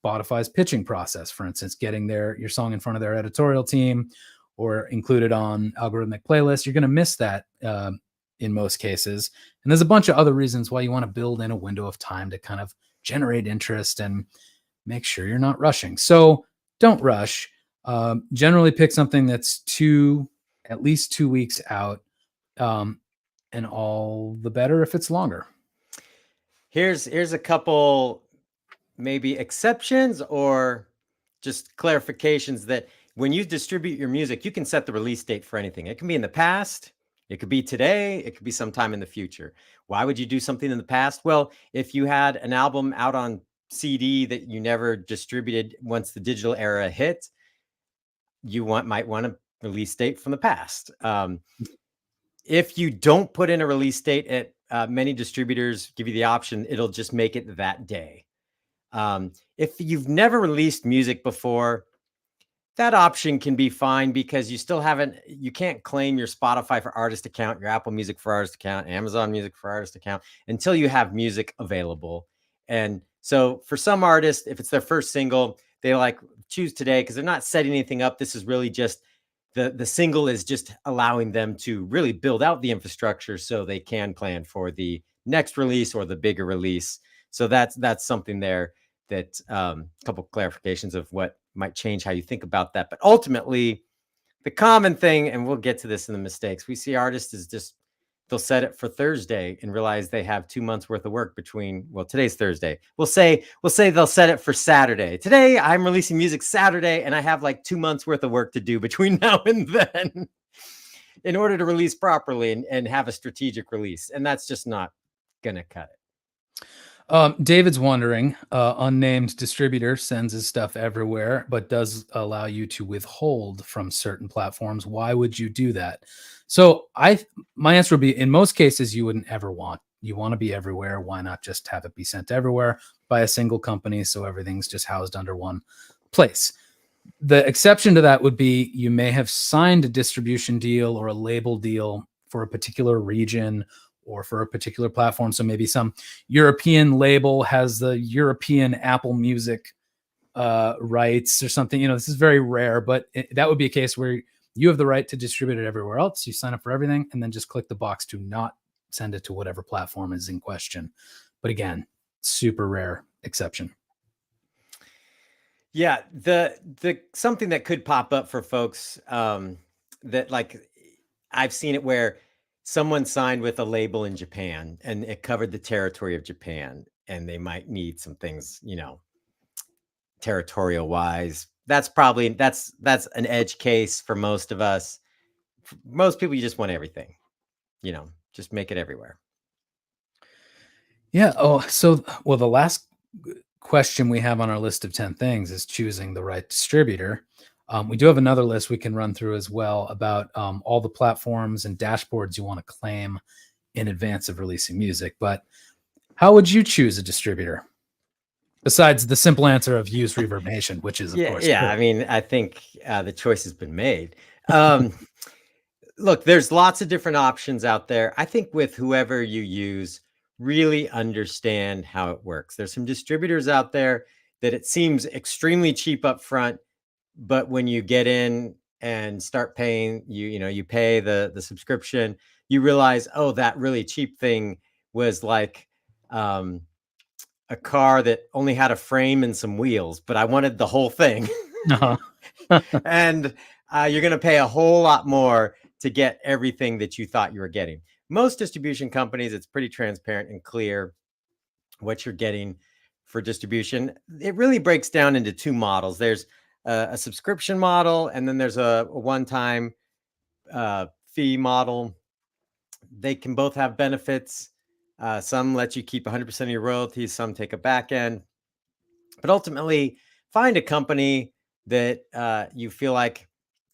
Speaker 2: Spotify's pitching process, for instance, getting your song in front of their editorial team or included on algorithmic playlists. You're going to miss that in most cases. And there's a bunch of other reasons why you want to build in a window of time to kind of generate interest and make sure you're not rushing. So don't rush. Generally pick something that's at least 2 weeks out, and all the better if it's longer.
Speaker 1: Here's a couple maybe exceptions or just clarifications that when you distribute your music, you can set the release date for anything. It can be in the past, it could be today, it could be sometime in the future. Why would you do something in the past? Well, if you had an album out on CD that you never distributed once the digital era hit, you might want a release date from the past. If you don't put in a release date at many distributors give you the option, it'll just make it that day. If you've never released music before, that option can be fine because you can't claim your Spotify for Artist account, your Apple Music for Artist account, Amazon Music for Artist account until you have music available. And so for some artists, if it's their first single, they choose today because they're not setting anything up. This is really just the single is just allowing them to really build out the infrastructure so they can plan for the next release or the bigger release. So that's something there that a couple clarifications of what might change how you think about that. But ultimately, the common thing, and we'll get to this in the mistakes, we see artists is just they'll set it for Thursday and realize they have 2 months worth of work between, well, today's Thursday. We'll say they'll set it for Saturday. Today, I'm releasing music Saturday, and I have 2 months worth of work to do between now and then in order to release properly and have a strategic release. And that's just not going to cut it.
Speaker 2: David's wondering, unnamed distributor sends his stuff everywhere, but does allow you to withhold from certain platforms. Why would you do that? So my answer would be, in most cases, you wouldn't ever want. You want to be everywhere. Why not just have it be sent everywhere by a single company so everything's just housed under one place? The exception to that would be you may have signed a distribution deal or a label deal for a particular region or for a particular platform. So maybe some European label has the European Apple Music rights or something. This is very rare, but that would be a case where you have the right to distribute it everywhere else. You sign up for everything and then just click the box to not send it to whatever platform is in question. But again, super rare exception.
Speaker 1: Yeah, the something that could pop up for folks that I've seen it where someone signed with a label in Japan and it covered the territory of Japan and they might need some things, territorial wise. That's probably that's an edge case for most of us. For most people, you just want everything, just make it everywhere.
Speaker 2: Yeah. Oh, so well, the last question we have on our list of 10 things is choosing the right distributor. We do have another list we can run through as well about all the platforms and dashboards you want to claim in advance of releasing music. But how would you choose a distributor? Besides the simple answer of use Reverb Nation, which is, of
Speaker 1: Yeah,
Speaker 2: course,
Speaker 1: yeah.
Speaker 2: true.
Speaker 1: I mean, I think the choice has been made. Look, there's lots of different options out there. I think with whoever you use, really understand how it works. There's some distributors out there that it seems extremely cheap up front, but when you get in and start paying, you pay the subscription, you realize, oh, that really cheap thing was like um, a car that only had a frame and some wheels, but I wanted the whole thing.
Speaker 2: Uh-huh.
Speaker 1: And you're going to pay a whole lot more to get everything that you thought you were getting. Most distribution companies, it's pretty transparent and clear what you're getting for distribution. It really breaks down into two models. There's a subscription model, and then there's a one-time fee model. They can both have benefits. Some let you keep 100% of your royalties, some take a back end. But ultimately, find a company that you feel like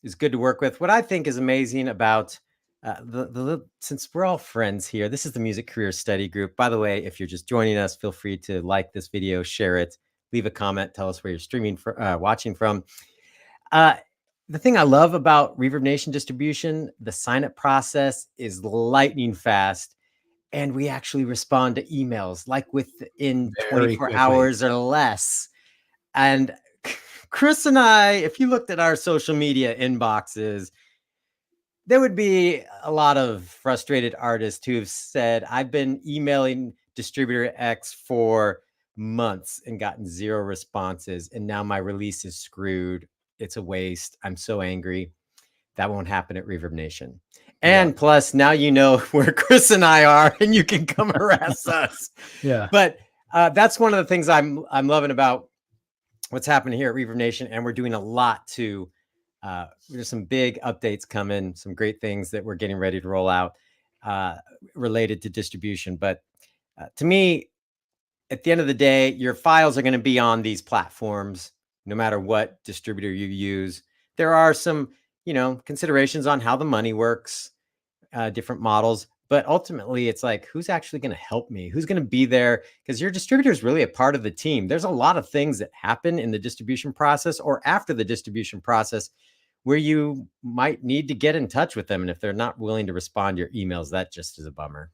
Speaker 1: is good to work with. What I think is amazing about since we're all friends here, this is the Music Career Study Group. By the way, if you're just joining us, feel free to like this video, share it, leave a comment, tell us where you're watching from. The thing I love about Reverb Nation distribution, the sign-up process is lightning fast, and we actually respond to emails like within
Speaker 2: Very
Speaker 1: 24
Speaker 2: quickly.
Speaker 1: hours or less. And Chris and I, if you looked at our social media inboxes, there would be a lot of frustrated artists who have said, I've been emailing distributor X for months and gotten zero responses, and now my release is screwed. It's a waste. I'm so angry. That won't happen at Reverb Nation. And
Speaker 2: Yeah.
Speaker 1: plus, now you know where Chris and I are, and you can come harass us.
Speaker 2: Yeah.
Speaker 1: But that's one of the things I'm loving about what's happening here at Reverb Nation, and we're doing a lot to. There's some big updates coming, some great things that we're getting ready to roll out related to distribution. But to me, at the end of the day, your files are going to be on these platforms, no matter what distributor you use. There are some, considerations on how the money works, different models. But ultimately, it's like, who's actually going to help me? Who's going to be there? Because your distributor is really a part of the team. There's a lot of things that happen in the distribution process or after the distribution process where you might need to get in touch with them. And if they're not willing to respond to your emails, that just is a bummer.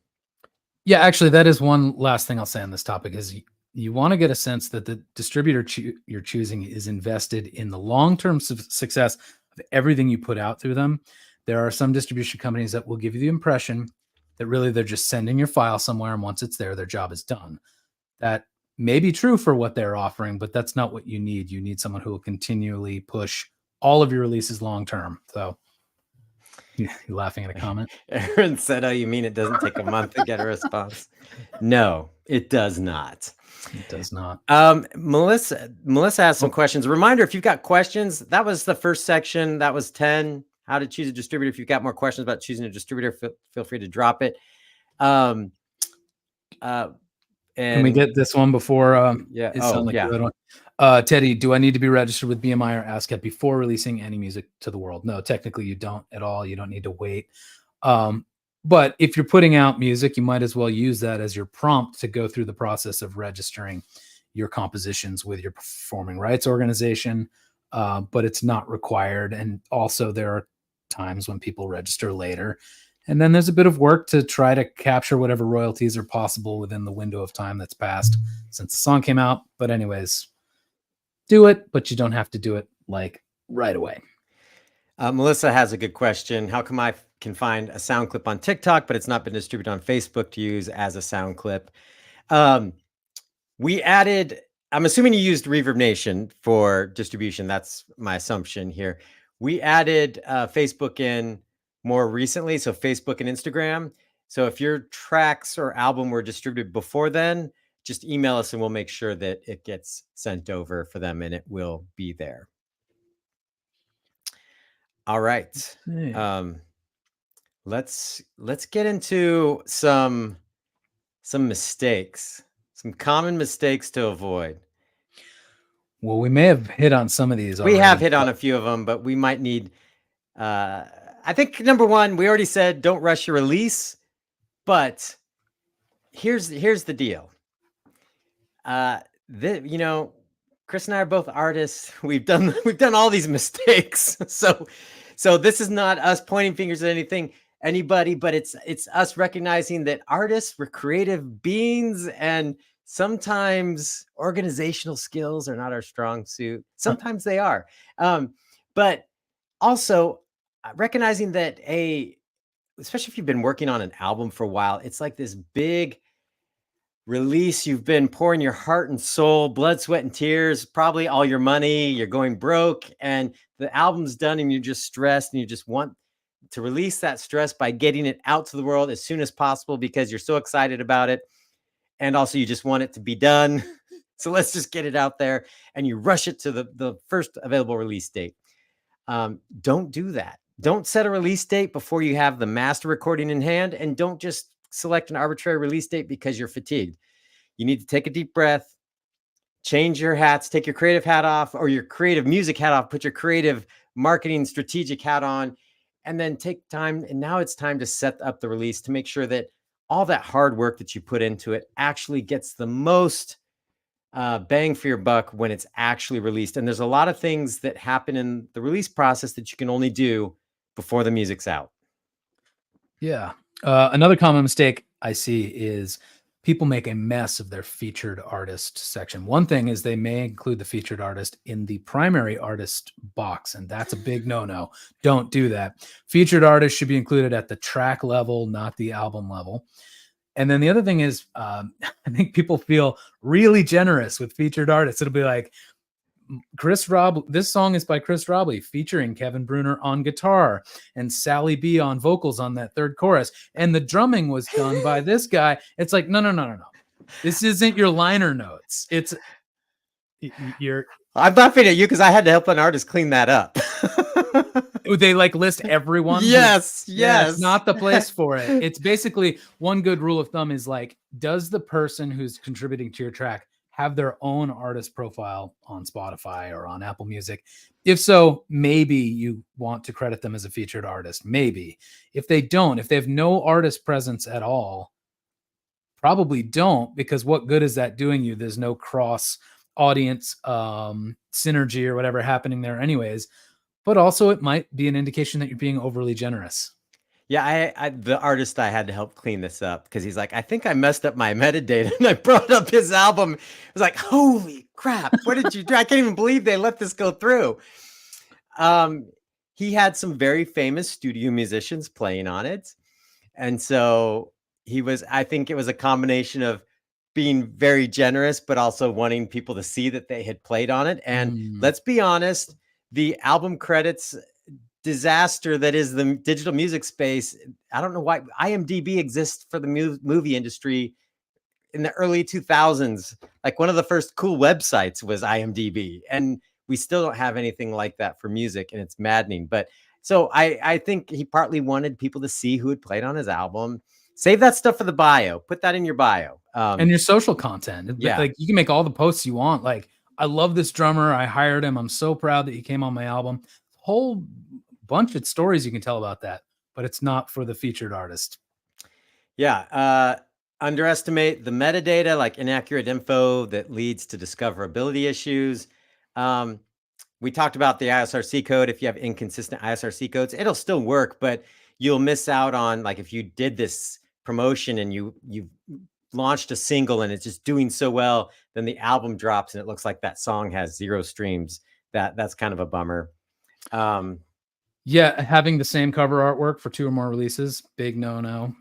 Speaker 2: Yeah, actually, that is one last thing I'll say on this topic is you want to get a sense that the distributor you're choosing is invested in the long-term success of everything you put out through them. There are some distribution companies that will give you the impression that really they're just sending your file somewhere, and once it's there, their job is done. That may be true for what they're offering, but that's not what you need. You need someone who will continually push all of your releases long-term. So you're laughing at a comment?
Speaker 1: Aaron said, oh, you mean it doesn't take a month to get a response? No, it does not.
Speaker 2: It does not.
Speaker 1: Melissa has some questions. A reminder, if you've got questions, that was the first section. That was 10, how to choose a distributor. If you've got more questions about choosing a distributor, feel free to drop it.
Speaker 2: Can we get this one before?
Speaker 1: Yeah.
Speaker 2: It sounds like a good one. Teddy, do I need to be registered with BMI or ASCAP before releasing any music to the world? No, technically you don't at all. You don't need to wait. But if you're putting out music, you might as well use that as your prompt to go through the process of registering your compositions with your performing rights organization. But it's not required. And also there are times when people register later. And then there's a bit of work to try to capture whatever royalties are possible within the window of time that's passed since the song came out. But anyways, do it, but you don't have to do it like right away.
Speaker 1: Melissa has a good question. How come I can find a sound clip on TikTok, but it's not been distributed on Facebook to use as a sound clip? We added, I'm assuming you used Reverb Nation for distribution. That's my assumption here. We added Facebook in more recently, so Facebook and Instagram. So if your tracks or album were distributed before then, just email us and we'll make sure that it gets sent over for them and it will be there. All right. Let's get into some mistakes, some common mistakes to avoid.
Speaker 2: Well, we may have hit on some of these already.
Speaker 1: We have hit on a few of them, but we might need, I think number one, we already said, don't rush your release, but here's the deal. You know, Chris and I are both artists. We've done all these mistakes. So this is not us pointing fingers at anybody, but it's us recognizing that artists were creative beings, and sometimes organizational skills are not our strong suit. Sometimes they are. But also recognizing that especially if you've been working on an album for a while, it's like this big release. You've been pouring your heart and soul, blood, sweat, and tears, probably all your money. You're going broke, and the album's done, and you're just stressed, and you just want to release that stress by getting it out to the world as soon as possible because you're so excited about it. And also you just want it to be done. So let's just get it out there, and you rush it to the first available release date. Don't do that. Don't set a release date before you have the master recording in hand, and don't just select an arbitrary release date because you're fatigued. You need to take a deep breath, change your hats, take your creative hat off or your creative music hat off, put your creative marketing strategic hat on, and then take time. And now it's time to set up the release to make sure that all that hard work that you put into it actually gets the most bang for your buck when it's actually released. And there's a lot of things that happen in the release process that you can only do before the music's out.
Speaker 2: Yeah. Another common mistake I see is people make a mess of their featured artist section. One thing is they may include the featured artist in the primary artist box, and that's a big no-no. Don't do that. Featured artists should be included at the track level, not the album level. And then the other thing is, I think people feel really generous with featured artists. It'll be like, this song is by Chris Robley featuring Kevin Bruner on guitar and Sally B on vocals on that third chorus. And the drumming was done by this guy. It's like, no. This isn't your liner notes.
Speaker 1: I'm laughing at you because I had to help an artist clean that up.
Speaker 2: They like list everyone.
Speaker 1: Yes.
Speaker 2: It's not the place for it. It's basically one good rule of thumb is like, does the person who's contributing to your track have their own artist profile on Spotify or on Apple Music? If so, maybe you want to credit them as a featured artist. Maybe. If they don't, if they have no artist presence at all, probably don't, because what good is that doing you? There's no cross audience synergy or whatever happening there anyways. But also it might be an indication that you're being overly generous.
Speaker 1: Yeah, the artist, I had to help clean this up because he's like, I think I messed up my metadata, and I brought up his album. I was like, holy crap, what did you do? I can't even believe they let this go through. He had some very famous studio musicians playing on it. And so I think it was a combination of being very generous, but also wanting people to see that they had played on it. And let's be honest, the album credits disaster that is the digital music space. I don't know why IMDb exists for the movie industry in the early 2000s. Like one of the first cool websites was IMDb, and we still don't have anything like that for music, and it's maddening. But so I think he partly wanted people to see who had played on his album. Save that stuff for the bio. Put that in your bio.
Speaker 2: And your social content. Yeah. Like you can make all the posts you want. Like, I love this drummer. I hired him. I'm so proud that he came on my album. Whole bunch of stories you can tell about that, but it's not for the featured artist.
Speaker 1: Yeah. Underestimate the metadata, like inaccurate info that leads to discoverability issues. We talked about the ISRC code. If you have inconsistent ISRC codes, it'll still work, but you'll miss out on, like, if you did this promotion and you launched a single and it's just doing so well, then the album drops and it looks like that song has 0 streams. That's kind of a bummer.
Speaker 2: Yeah, having the same cover artwork for 2 or more releases, big no-no.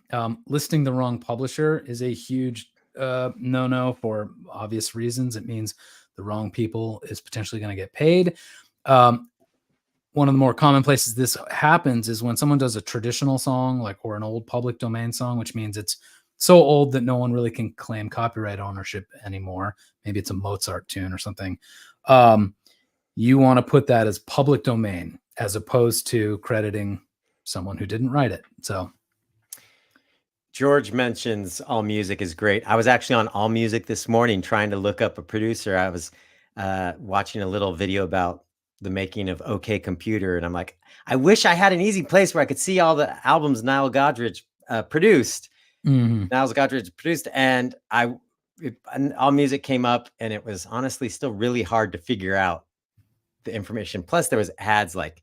Speaker 2: Listing the wrong publisher is a huge no-no for obvious reasons. It means the wrong people is potentially going to get paid. One of the more common places this happens is when someone does a traditional song, like, or an old public domain song, which means it's so old that no one really can claim copyright ownership anymore. Maybe it's a Mozart tune or something. You want to put that as public domain as opposed to crediting someone who didn't write it. So
Speaker 1: George mentions AllMusic is great. I was actually on AllMusic this morning trying to look up a producer. I was watching a little video about the making of OK Computer, and I'm like, I wish I had an easy place where I could see all the albums Nile Godrich produced. Niles Godrich produced, and AllMusic came up, and it was honestly still really hard to figure out the information. Plus, there was ads. Like,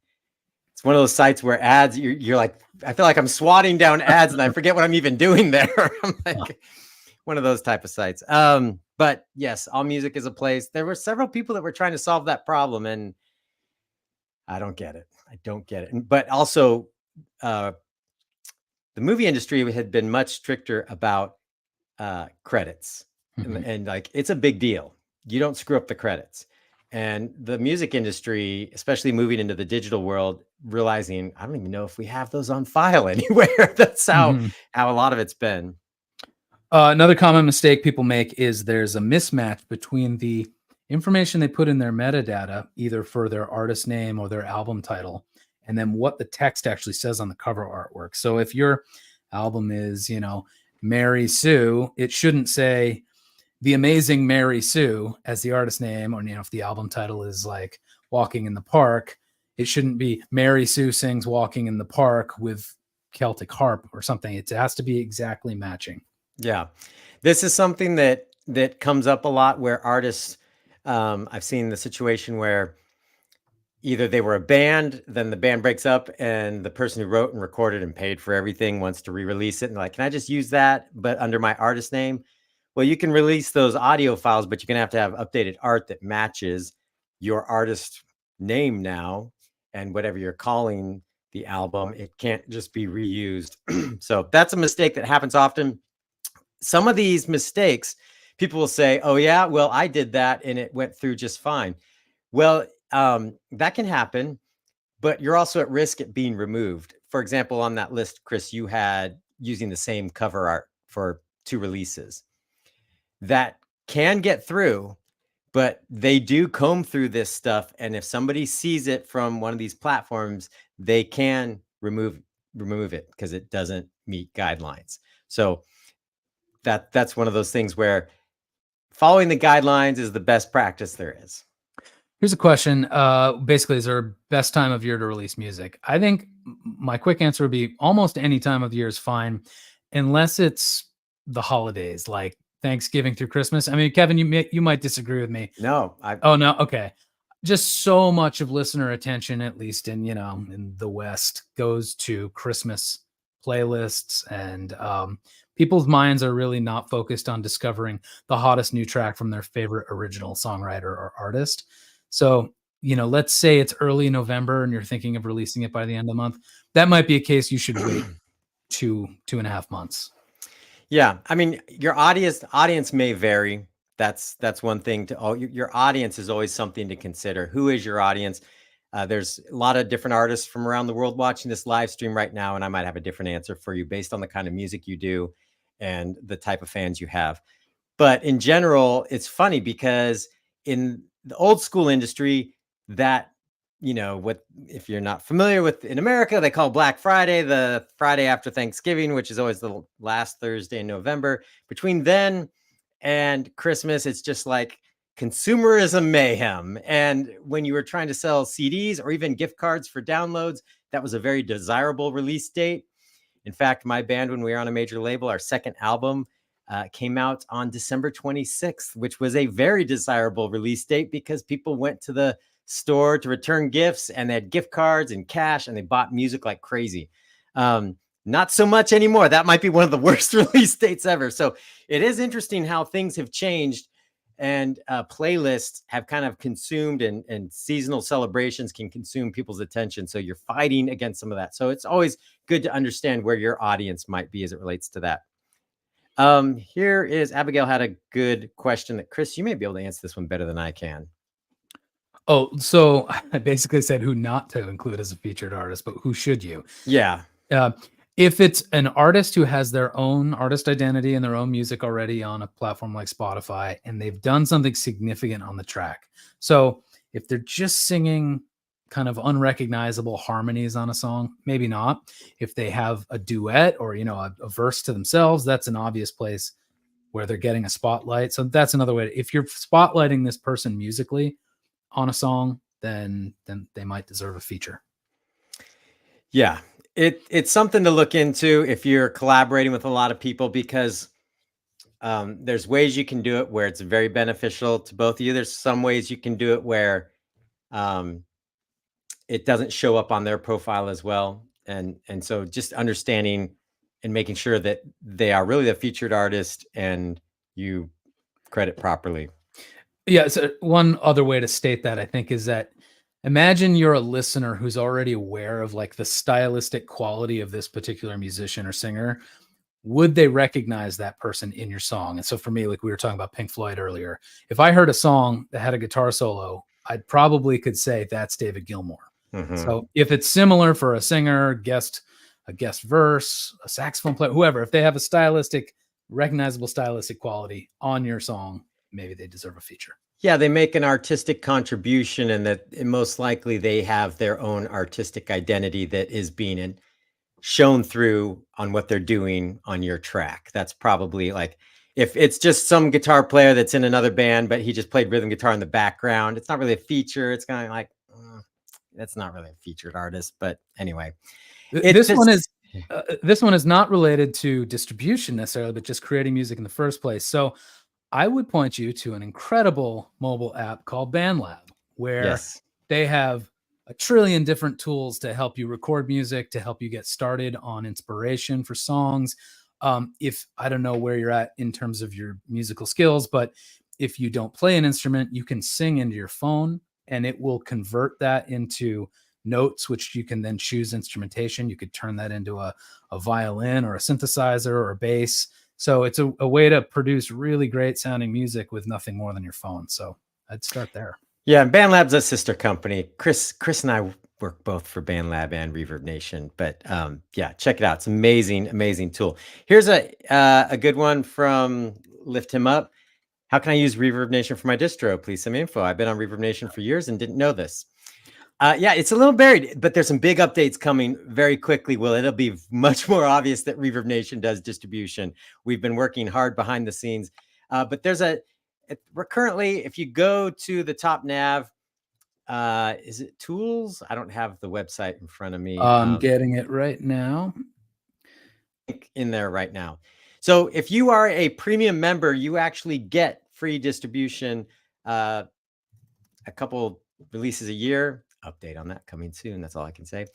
Speaker 1: it's one of those sites where ads, you're like, I feel like I'm swatting down ads, and I forget what I'm even doing there. I'm like, one of those type of sites. But yes, AllMusic is a place. There were several people that were trying to solve that problem, and I don't get it. I don't get it. But also, the movie industry had been much stricter about credits, and like, it's a big deal. You don't screw up the credits. And the music industry, especially moving into the digital world, realizing, I don't even know if we have those on file anywhere. That's how a lot of it's been.
Speaker 2: Another common mistake people make is there's a mismatch between the information they put in their metadata, either for their artist name or their album title, and then what the text actually says on the cover artwork. So if your album is, Mary Sue, it shouldn't say The Amazing Mary Sue as the artist name, or if the album title is like Walking in the Park, it shouldn't be Mary Sue sings Walking in the Park with Celtic harp or something. It has to be exactly matching.
Speaker 1: Yeah, this is something that comes up a lot where artists, I've seen the situation where either they were a band, then the band breaks up, and the person who wrote and recorded and paid for everything wants to re-release it, and like, can I just use that but under my artist name? Well, you can release those audio files, but you're going to have updated art that matches your artist name now, and whatever you're calling the album, it can't just be reused. So that's a mistake that happens often. Some of these mistakes, people will say, oh yeah, well, I did that and it went through just fine. Well, that can happen, but you're also at risk at being removed. For example, on that list, Chris, you had using the same cover art for 2 releases. That can get through, but they do comb through this stuff. And if somebody sees it from one of these platforms, they can remove it because it doesn't meet guidelines. So that's one of those things where following the guidelines is the best practice there is.
Speaker 2: Here's a question. Basically, is there a best time of year to release music? I think my quick answer would be almost any time of year is fine, unless it's the holidays, like Thanksgiving through Christmas. I mean, Kevin, you might disagree with me.
Speaker 1: No.
Speaker 2: Oh, no. Okay. Just so much of listener attention, at least in the West, goes to Christmas playlists, and people's minds are really not focused on discovering the hottest new track from their favorite original songwriter or artist. So, let's say it's early November and you're thinking of releasing it by the end of the month. That might be a case you should wait 2.5 months.
Speaker 1: Yeah. I mean, your audience may vary. That's one thing your audience is always something to consider. Who is your audience? There's a lot of different artists from around the world watching this live stream right now, and I might have a different answer for you based on the kind of music you do and the type of fans you have. But in general, it's funny because in the old school industry, that, if you're not familiar with, in America, they call Black Friday the Friday after Thanksgiving, which is always the last Thursday in November. Between then and Christmas, it's just like consumerism mayhem. And when you were trying to sell CDs or even gift cards for downloads, that was a very desirable release date. In fact, my band, when we were on a major label, our second album came out on December 26th, which was a very desirable release date because people went to the store to return gifts and they had gift cards and cash and they bought music like crazy. Not so much anymore. That might be one of the worst release dates ever. So it is interesting how things have changed, and playlists have kind of consumed, and seasonal celebrations can consume people's attention. So you're fighting against some of that. So it's always good to understand where your audience might be as it relates to that. Here is Abigail had a good question that, Chris, you may be able to answer this one better than I can.
Speaker 2: Oh, so I basically said who not to include as a featured artist, but who should you?
Speaker 1: Yeah.
Speaker 2: If it's an artist who has their own artist identity and their own music already on a platform like Spotify, and they've done something significant on the track. So if they're just singing kind of unrecognizable harmonies on a song, maybe not. If they have a duet or, a verse to themselves, that's an obvious place where they're getting a spotlight. So that's another way. If you're spotlighting this person musically on a song, then they might deserve a feature.
Speaker 1: Yeah, it's something to look into if you're collaborating with a lot of people, because there's ways you can do it where it's very beneficial to both of you. There's some ways you can do it where it doesn't show up on their profile as well. And so just understanding and making sure that they are really the featured artist and you credit properly.
Speaker 2: Yeah. So one other way to state that, I think, is that imagine you're a listener who's already aware of like the stylistic quality of this particular musician or singer. Would they recognize that person in your song? And so for me, like we were talking about Pink Floyd earlier, if I heard a song that had a guitar solo, I probably could say that's David Gilmour. So if it's similar for a singer, a guest verse, a saxophone player, whoever, if they have a recognizable stylistic quality on your song, maybe they deserve a feature.
Speaker 1: Yeah, they make an artistic contribution, and that most likely they have their own artistic identity that is being shown through on what they're doing on your track. That's probably like, if it's just some guitar player that's in another band, but he just played rhythm guitar in the background, it's not really a feature. It's kind of like, that's not really a featured artist. But anyway,
Speaker 2: this one is not related to distribution necessarily, but just creating music in the first place. So I would point you to an incredible mobile app called BandLab, where they have a trillion different tools to help you record music, to help you get started on inspiration for songs. If I don't know where you're at in terms of your musical skills, but if you don't play an instrument, you can sing into your phone and it will convert that into notes, which you can then choose instrumentation. You could turn that into a violin or a synthesizer or a bass. So it's a way to produce really great sounding music with nothing more than your phone. So I'd start there.
Speaker 1: Yeah, and BandLab's a sister company. Chris and I work both for BandLab and Reverb Nation. But yeah, check it out. It's amazing, amazing tool. Here's a good one from Lift Him Up. How can I use Reverb Nation for my distro? Please send me info. I've been on Reverb Nation for years and didn't know this. Yeah, it's a little buried, but there's some big updates coming very quickly. Well, it'll be much more obvious that Reverb Nation does distribution. We've been working hard behind the scenes, but we're currently, if you go to the top nav, is it tools? I don't have the website in front of me.
Speaker 2: I'm getting it right now.
Speaker 1: In there right now. So if you are a premium member, you actually get free distribution, a couple releases a year. Update on that coming soon. That's all I can say.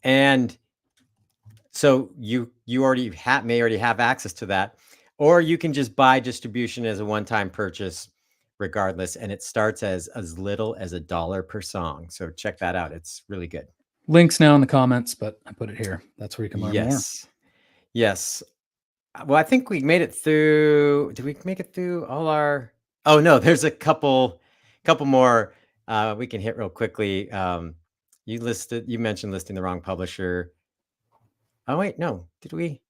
Speaker 1: And so you may already have access to that, or you can just buy distribution as a one-time purchase regardless. And it starts as little as $1 per song. So check that out. It's really good.
Speaker 2: Links now in the comments, but I put it here. That's where you can learn more.
Speaker 1: Yes. Well, I think we made it through. Did we make it through all our? Oh no, there's a couple more we can hit real quickly. You mentioned listing the wrong publisher. Oh wait, no, did we?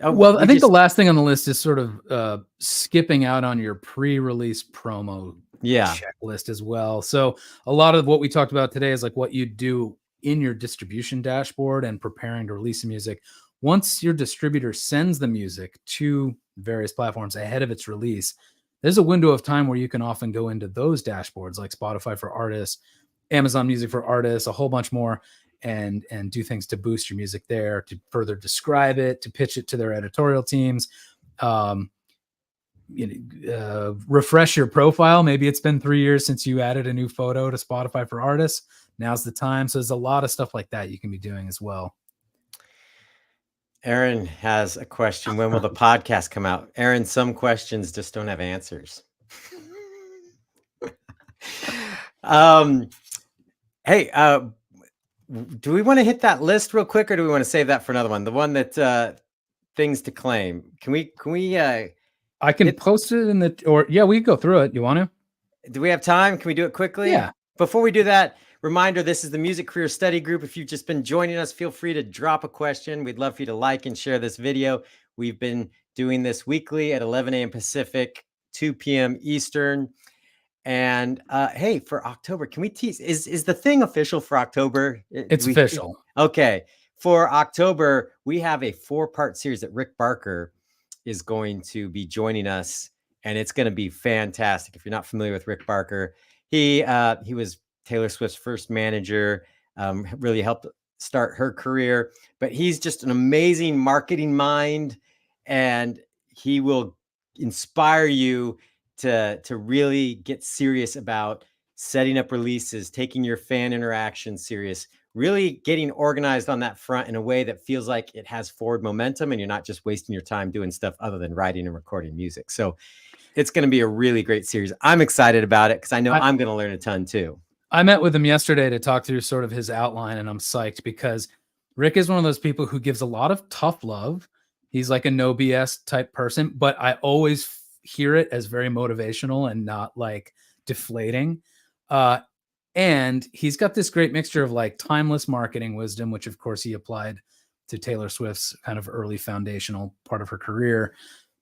Speaker 1: Oh,
Speaker 2: well, I think the last thing on the list is sort of skipping out on your pre-release promo checklist as well. So a lot of what we talked about today is like what you do in your distribution dashboard and preparing to release the music. Once your distributor sends the music to various platforms ahead of its release, there's a window of time where you can often go into those dashboards like Spotify for Artists, Amazon Music for Artists, a whole bunch more, and do things to boost your music there, to further describe it, to pitch it to their editorial teams. Refresh your profile. Maybe it's been 3 years since you added a new photo to Spotify for Artists. Now's the time. So there's a lot of stuff like that you can be doing as well.
Speaker 1: Aaron has a question. When will the podcast come out? Aaron, some questions just don't have answers. Hey, do we want to hit that list real quick, or do we want to save that for another one? The one that things to claim. Can we?
Speaker 2: I can post it in we can go through it. You want to?
Speaker 1: Do we have time? Can we do it quickly?
Speaker 2: Yeah.
Speaker 1: Before we do that, Reminder, this is the Music Career Study Group. If you've just been joining us, feel free to drop a question. We'd love for you to like and share this video. We've been doing this weekly at 11 a.m. Pacific, 2 p.m. Eastern. And hey, for October, can we tease? Is the thing official for October?
Speaker 2: It's official.
Speaker 1: Okay. For October, we have a 4-part series that Rick Barker is going to be joining us, and it's going to be fantastic. If you're not familiar with Rick Barker, he was Taylor Swift's first manager, really helped start her career, but he's just an amazing marketing mind, and he will inspire you to really get serious about setting up releases, taking your fan interaction serious, really getting organized on that front in a way that feels like it has forward momentum and you're not just wasting your time doing stuff other than writing and recording music. So it's going to be a really great series. I'm excited about it because I know I'm going to learn a ton too.
Speaker 2: I met with him yesterday to talk through sort of his outline, and I'm psyched because Rick is one of those people who gives a lot of tough love. He's like a no BS type person, but I always hear it as very motivational and not like deflating. And he's got this great mixture of like timeless marketing wisdom, which of course he applied to Taylor Swift's kind of early foundational part of her career.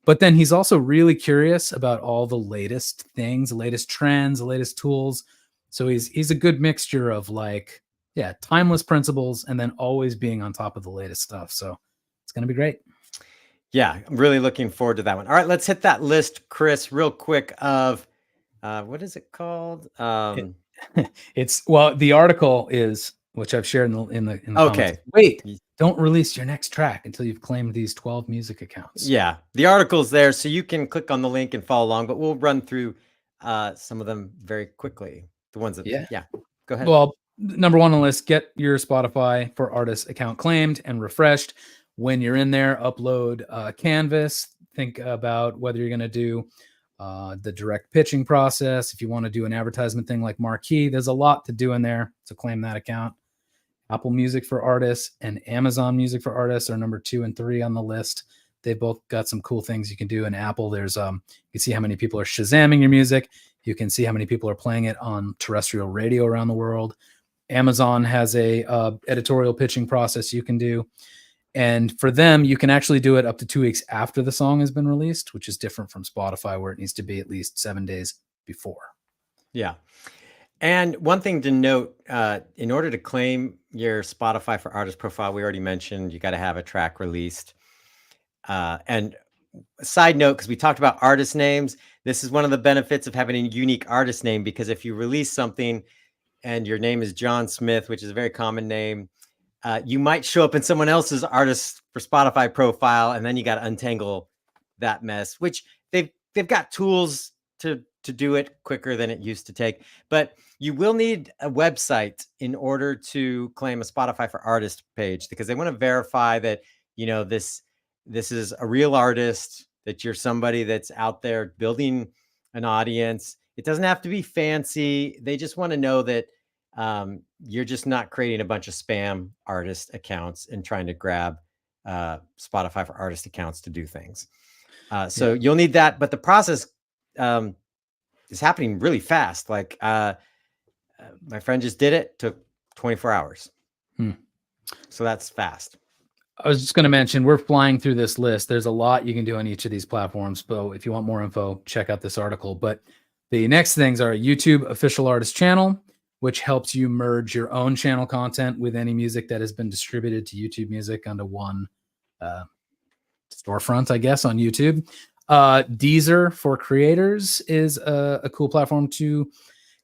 Speaker 2: But then he's also really curious about all the latest things, the latest trends, the latest tools. So he's a good mixture of like, yeah, timeless principles and then always being on top of the latest stuff. So it's going to be great.
Speaker 1: Yeah, I'm really looking forward to that one. All right, let's hit that list, Chris, real quick of what is it called?
Speaker 2: The article is, which I've shared in the
Speaker 1: okay.
Speaker 2: Comments. Wait, don't release your next track until you've claimed these 12 music accounts.
Speaker 1: Yeah, the article's there, so you can click on the link and follow along, but we'll run through some of them very quickly. The ones that, yeah, go ahead.
Speaker 2: Well, number one on the list, get your Spotify for Artists account claimed and refreshed. When you're in there, upload Canvas. Think about whether you're going to do the direct pitching process. If you want to do an advertisement thing like Marquee, there's a lot to do in there to claim that account. Apple Music for Artists and Amazon Music for Artists are number 2 and 3 on the list. They've both got some cool things you can do. In Apple, there's you can see how many people are Shazamming your music. You can see how many people are playing it on terrestrial radio around the world. Amazon has a editorial pitching process you can do. And for them, you can actually do it up to 2 weeks after the song has been released, which is different from Spotify, where it needs to be at least 7 days before.
Speaker 1: Yeah. And one thing to note, in order to claim your Spotify for Artist profile, we already mentioned you got to have a track released. And a side note, because we talked about artist names, this is one of the benefits of having a unique artist name, because if you release something and your name is John Smith, which is a very common name, you might show up in someone else's Artist for Spotify profile, and then you got to untangle that mess, which they've got tools to do it quicker than it used to take. But you will need a website in order to claim a Spotify for Artist page, because they want to verify that, you know, this is a real artist, that you're somebody that's out there building an audience. It doesn't have to be fancy. They just want to know that you're just not creating a bunch of spam artist accounts and trying to grab Spotify for Artist accounts to do things. So you'll need that, but the process is happening really fast. Like my friend just did it, took 24 hours. So that's fast.
Speaker 2: I was just going to mention, we're flying through this list. There's a lot you can do on each of these platforms. So if you want more info, check out this article. But the next things are a YouTube official artist channel, which helps you merge your own channel content with any music that has been distributed to YouTube Music onto one storefront, I guess, on YouTube. Deezer for creators is a cool platform to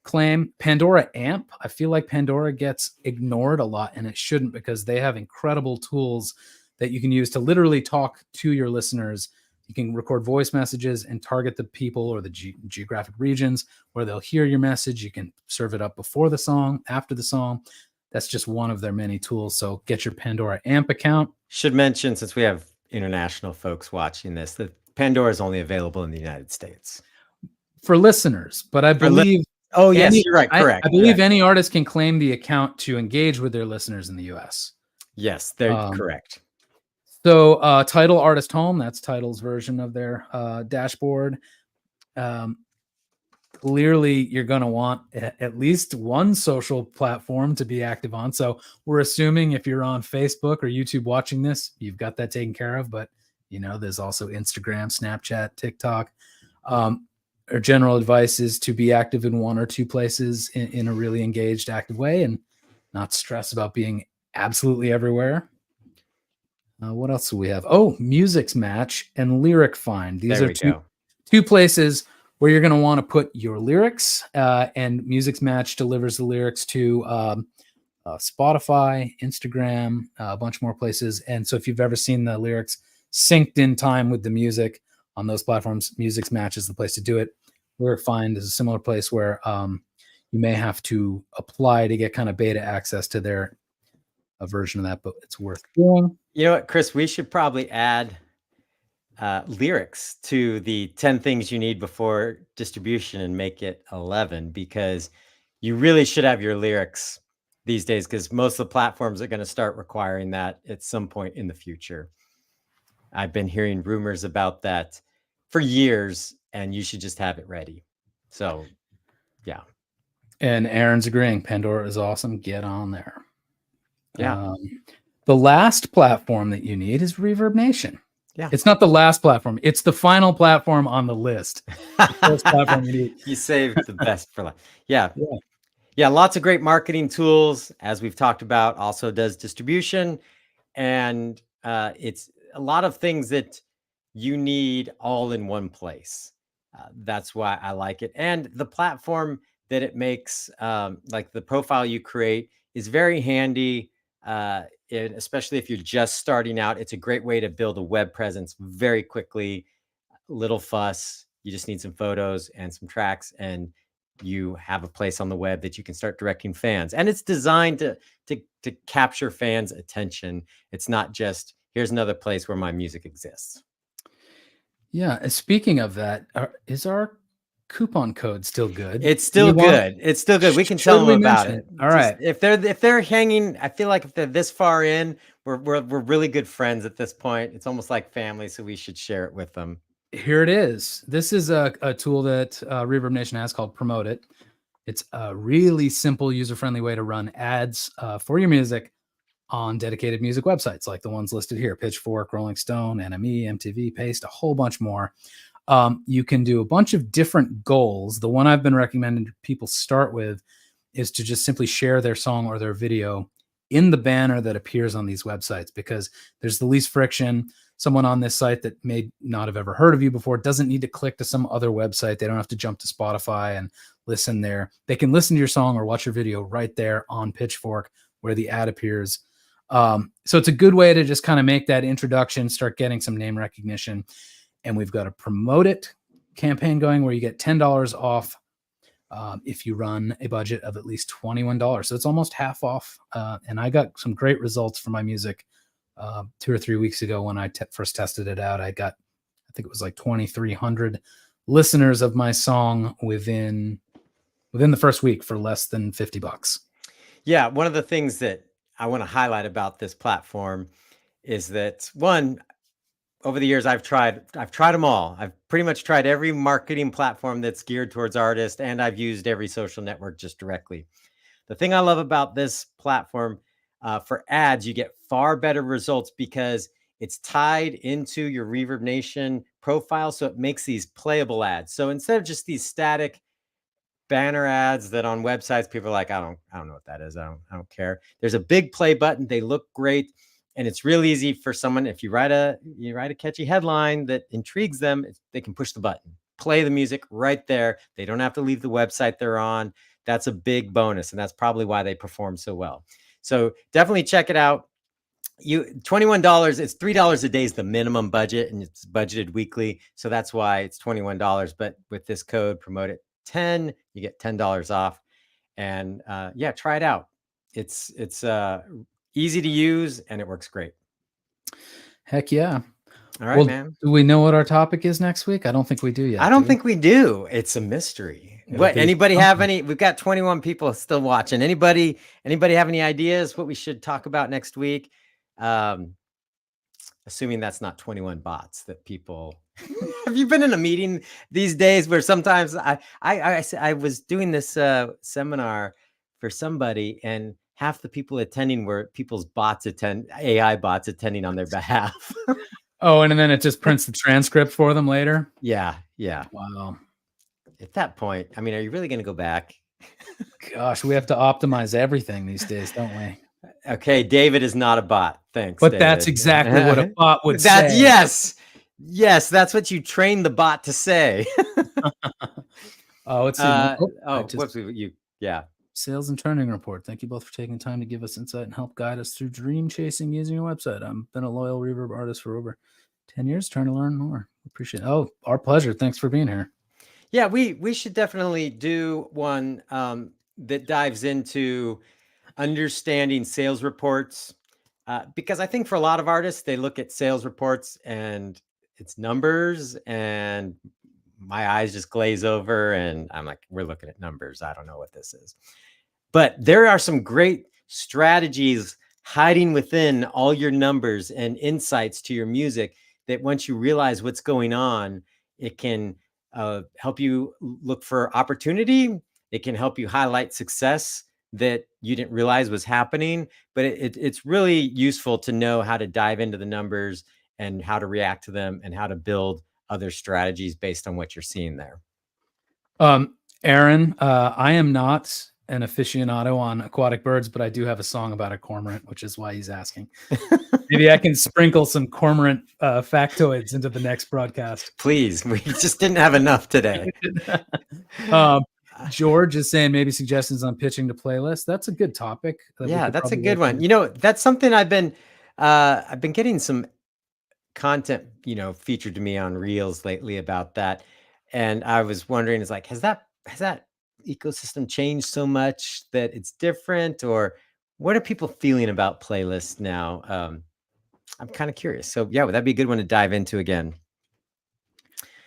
Speaker 2: claim. Pandora Amp. I feel like Pandora gets ignored a lot, and it shouldn't, because they have incredible tools that you can use to literally talk to your listeners. You can record voice messages and target the people or the geographic regions where they'll hear your message. You can serve it up before the song, after the song. That's just one of their many tools. So get your Pandora Amp account.
Speaker 1: Should mention, since we have international folks watching this, that Pandora is only available in the United States.
Speaker 2: For listeners, but I believe...
Speaker 1: Oh, yes, you're right. Correct.
Speaker 2: I believe any artist can claim the account to engage with their listeners in the U.S.
Speaker 1: Yes, they're correct.
Speaker 2: So Tidal Artist Home, that's Tidal's version of their dashboard. clearly you're going to want at least one social platform to be active on. So we're assuming if you're on Facebook or YouTube watching this, you've got that taken care of. But, there's also Instagram, Snapchat, TikTok. Our general advice is to be active in one or two places in a really engaged, active way and not stress about being absolutely everywhere. What else do we have? Oh, Musics Match and Lyric Find. These are two places where you're going to want to put your lyrics, and Musics Match delivers the lyrics to Spotify, Instagram, a bunch more places. And so if you've ever seen the lyrics synced in time with the music on those platforms, Musics Match is the place to do it. Lyric Find is a similar place where you may have to apply to get kind of beta access to their version of that, but it's worth doing.
Speaker 1: You know what, Chris, we should probably add lyrics to the 10 things you need before distribution and make it 11, because you really should have your lyrics these days, because most of the platforms are going to start requiring that at some point in the future. I've been hearing rumors about that for years, and you should just have it ready. So, yeah.
Speaker 2: And Aaron's agreeing. Pandora is awesome. Get on there.
Speaker 1: Yeah.
Speaker 2: The last platform that you need is Reverb Nation.
Speaker 1: Yeah.
Speaker 2: It's not the last platform. It's the final platform on the list. The first platform you need.
Speaker 1: You saved the best for last. Yeah. Yeah. Lots of great marketing tools, as we've talked about. Also does distribution. And it's a lot of things that you need all in one place. That's why I like it. And the platform that it makes, like the profile you create, is very handy. Especially if you're just starting out, it's a great way to build a web presence very quickly. Little fuss. You just need some photos and some tracks, and you have a place on the web that you can start directing fans. And it's designed to capture fans' attention. It's not just, here's another place where my music exists.
Speaker 2: Yeah. Speaking of that, is our coupon code still good?
Speaker 1: It's still good. It's still good. We can tell them about it.
Speaker 2: All right.
Speaker 1: If they're hanging, I feel like if they're this far in, we're really good friends at this point. It's almost like family, so we should share it with them.
Speaker 2: Here it is. This is a tool that Reverb Nation has called Promote It. It's a really simple, user-friendly way to run ads for your music on dedicated music websites like the ones listed here: Pitchfork, Rolling Stone, NME, MTV, Paste, a whole bunch more. You can do a bunch of different goals. The one I've been recommending people start with is to just simply share their song or their video in the banner that appears on these websites, because there's the least friction. Someone on this site that may not have ever heard of you before doesn't need to click to some other website. They don't have to jump to Spotify and listen there. They can listen to your song or watch your video right there on Pitchfork where the ad appears. So it's a good way to just kind of make that introduction, start getting some name recognition. And we've got a Promote It campaign going where you get $10 off if you run a budget of at least $21. So it's almost half off. And I got some great results for my music 2 or 3 weeks ago when I first tested it out. I think it was like 2,300 listeners of my song within the first week for less than $50.
Speaker 1: Yeah. One of the things that I want to highlight about this platform is that, one, over the years, I've tried them all. I've pretty much tried every marketing platform that's geared towards artists, and I've used every social network just directly. The thing I love about this platform, for ads, you get far better results because it's tied into your Reverb Nation profile. So it makes these playable ads. So instead of just these static banner ads that on websites, people are like, I don't know what that is. I don't care. There's a big play button. They look great. And it's real easy for someone, if you write a catchy headline that intrigues them, they can push the button, play the music right there. They don't have to leave the website they're on. That's a big bonus. And that's probably why they perform so well. So definitely check it out. $21, it's $3 a day is the minimum budget, and it's budgeted weekly. So that's why it's $21. But with this code, Promote It 10, you get $10 off. And yeah, try it out. It's easy to use, and it works great.
Speaker 2: Heck yeah.
Speaker 1: All right, man.
Speaker 2: Do we know what our topic is next week? I don't think we do yet.
Speaker 1: I don't think we do. It's a mystery. Anybody have any? We've got 21 people still watching. Anybody have any ideas what we should talk about next week? Assuming that's not 21 bots that people. Have you been in a meeting these days where sometimes I was doing this seminar for somebody, and half the people attending were people's AI bots attending on their behalf.
Speaker 2: Oh, and then it just prints the transcript for them later.
Speaker 1: Yeah.
Speaker 2: Wow.
Speaker 1: At that point, I mean, are you really going to go back?
Speaker 2: Gosh, we have to optimize everything these days, don't we?
Speaker 1: Okay, David is not a bot. Thanks,
Speaker 2: But
Speaker 1: David.
Speaker 2: that's exactly what a bot would
Speaker 1: That's
Speaker 2: say.
Speaker 1: yes, that's what you train the bot to say.
Speaker 2: Oh, let's see.
Speaker 1: Yeah.
Speaker 2: Sales and trending report. Thank you both for taking time to give us insight and help guide us through dream chasing using your website. I've been a loyal Reverb artist for over 10 years, trying to learn more. Appreciate it. Oh, our pleasure. Thanks for being here.
Speaker 1: Yeah, we should definitely do one that dives into understanding sales reports, because I think for a lot of artists, they look at sales reports and it's numbers, and my eyes just glaze over, and I'm like, we're looking at numbers. I don't know what this is. But there are some great strategies hiding within all your numbers and insights to your music that once you realize what's going on, it can help you look for opportunity. It can help you highlight success that you didn't realize was happening. But it's really useful to know how to dive into the numbers and how to react to them and how to build other strategies based on what you're seeing there.
Speaker 2: Aaron, I am not an aficionado on aquatic birds, but I do have a song about a cormorant, which is why he's asking. Maybe I can sprinkle some cormorant factoids into the next broadcast.
Speaker 1: Please, we just didn't have enough today.
Speaker 2: George is saying maybe suggestions on pitching to playlists. That's a good topic.
Speaker 1: Yeah, that's a good one. You know, that's something I've been getting some content, featured to me on Reels lately about that. And I was wondering, is like, has that ecosystem changed so much that it's different, or what are people feeling about playlists now? I'm kind of curious. So yeah, that'd be a good one to dive into again.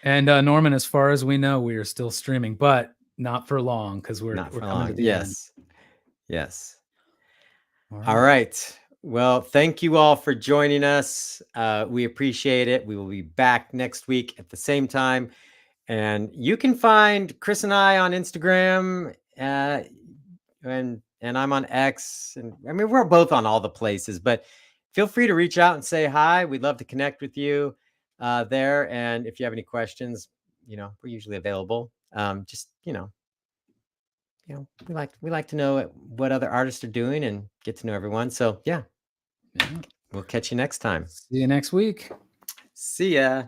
Speaker 2: And Norman, as far as we know, we are still streaming, but not for long because we're coming to the end.
Speaker 1: Yes. All right. Well, thank you all for joining us. We appreciate it. We will be back next week at the same time. And you can find Chris and I on Instagram, and I'm on X. And I mean, we're both on all the places, but feel free to reach out and say hi. We'd love to connect with you there. And if you have any questions, we're usually available. Just, we like to know what other artists are doing and get to know everyone. So yeah. We'll catch you next time.
Speaker 2: See you next week.
Speaker 1: See ya.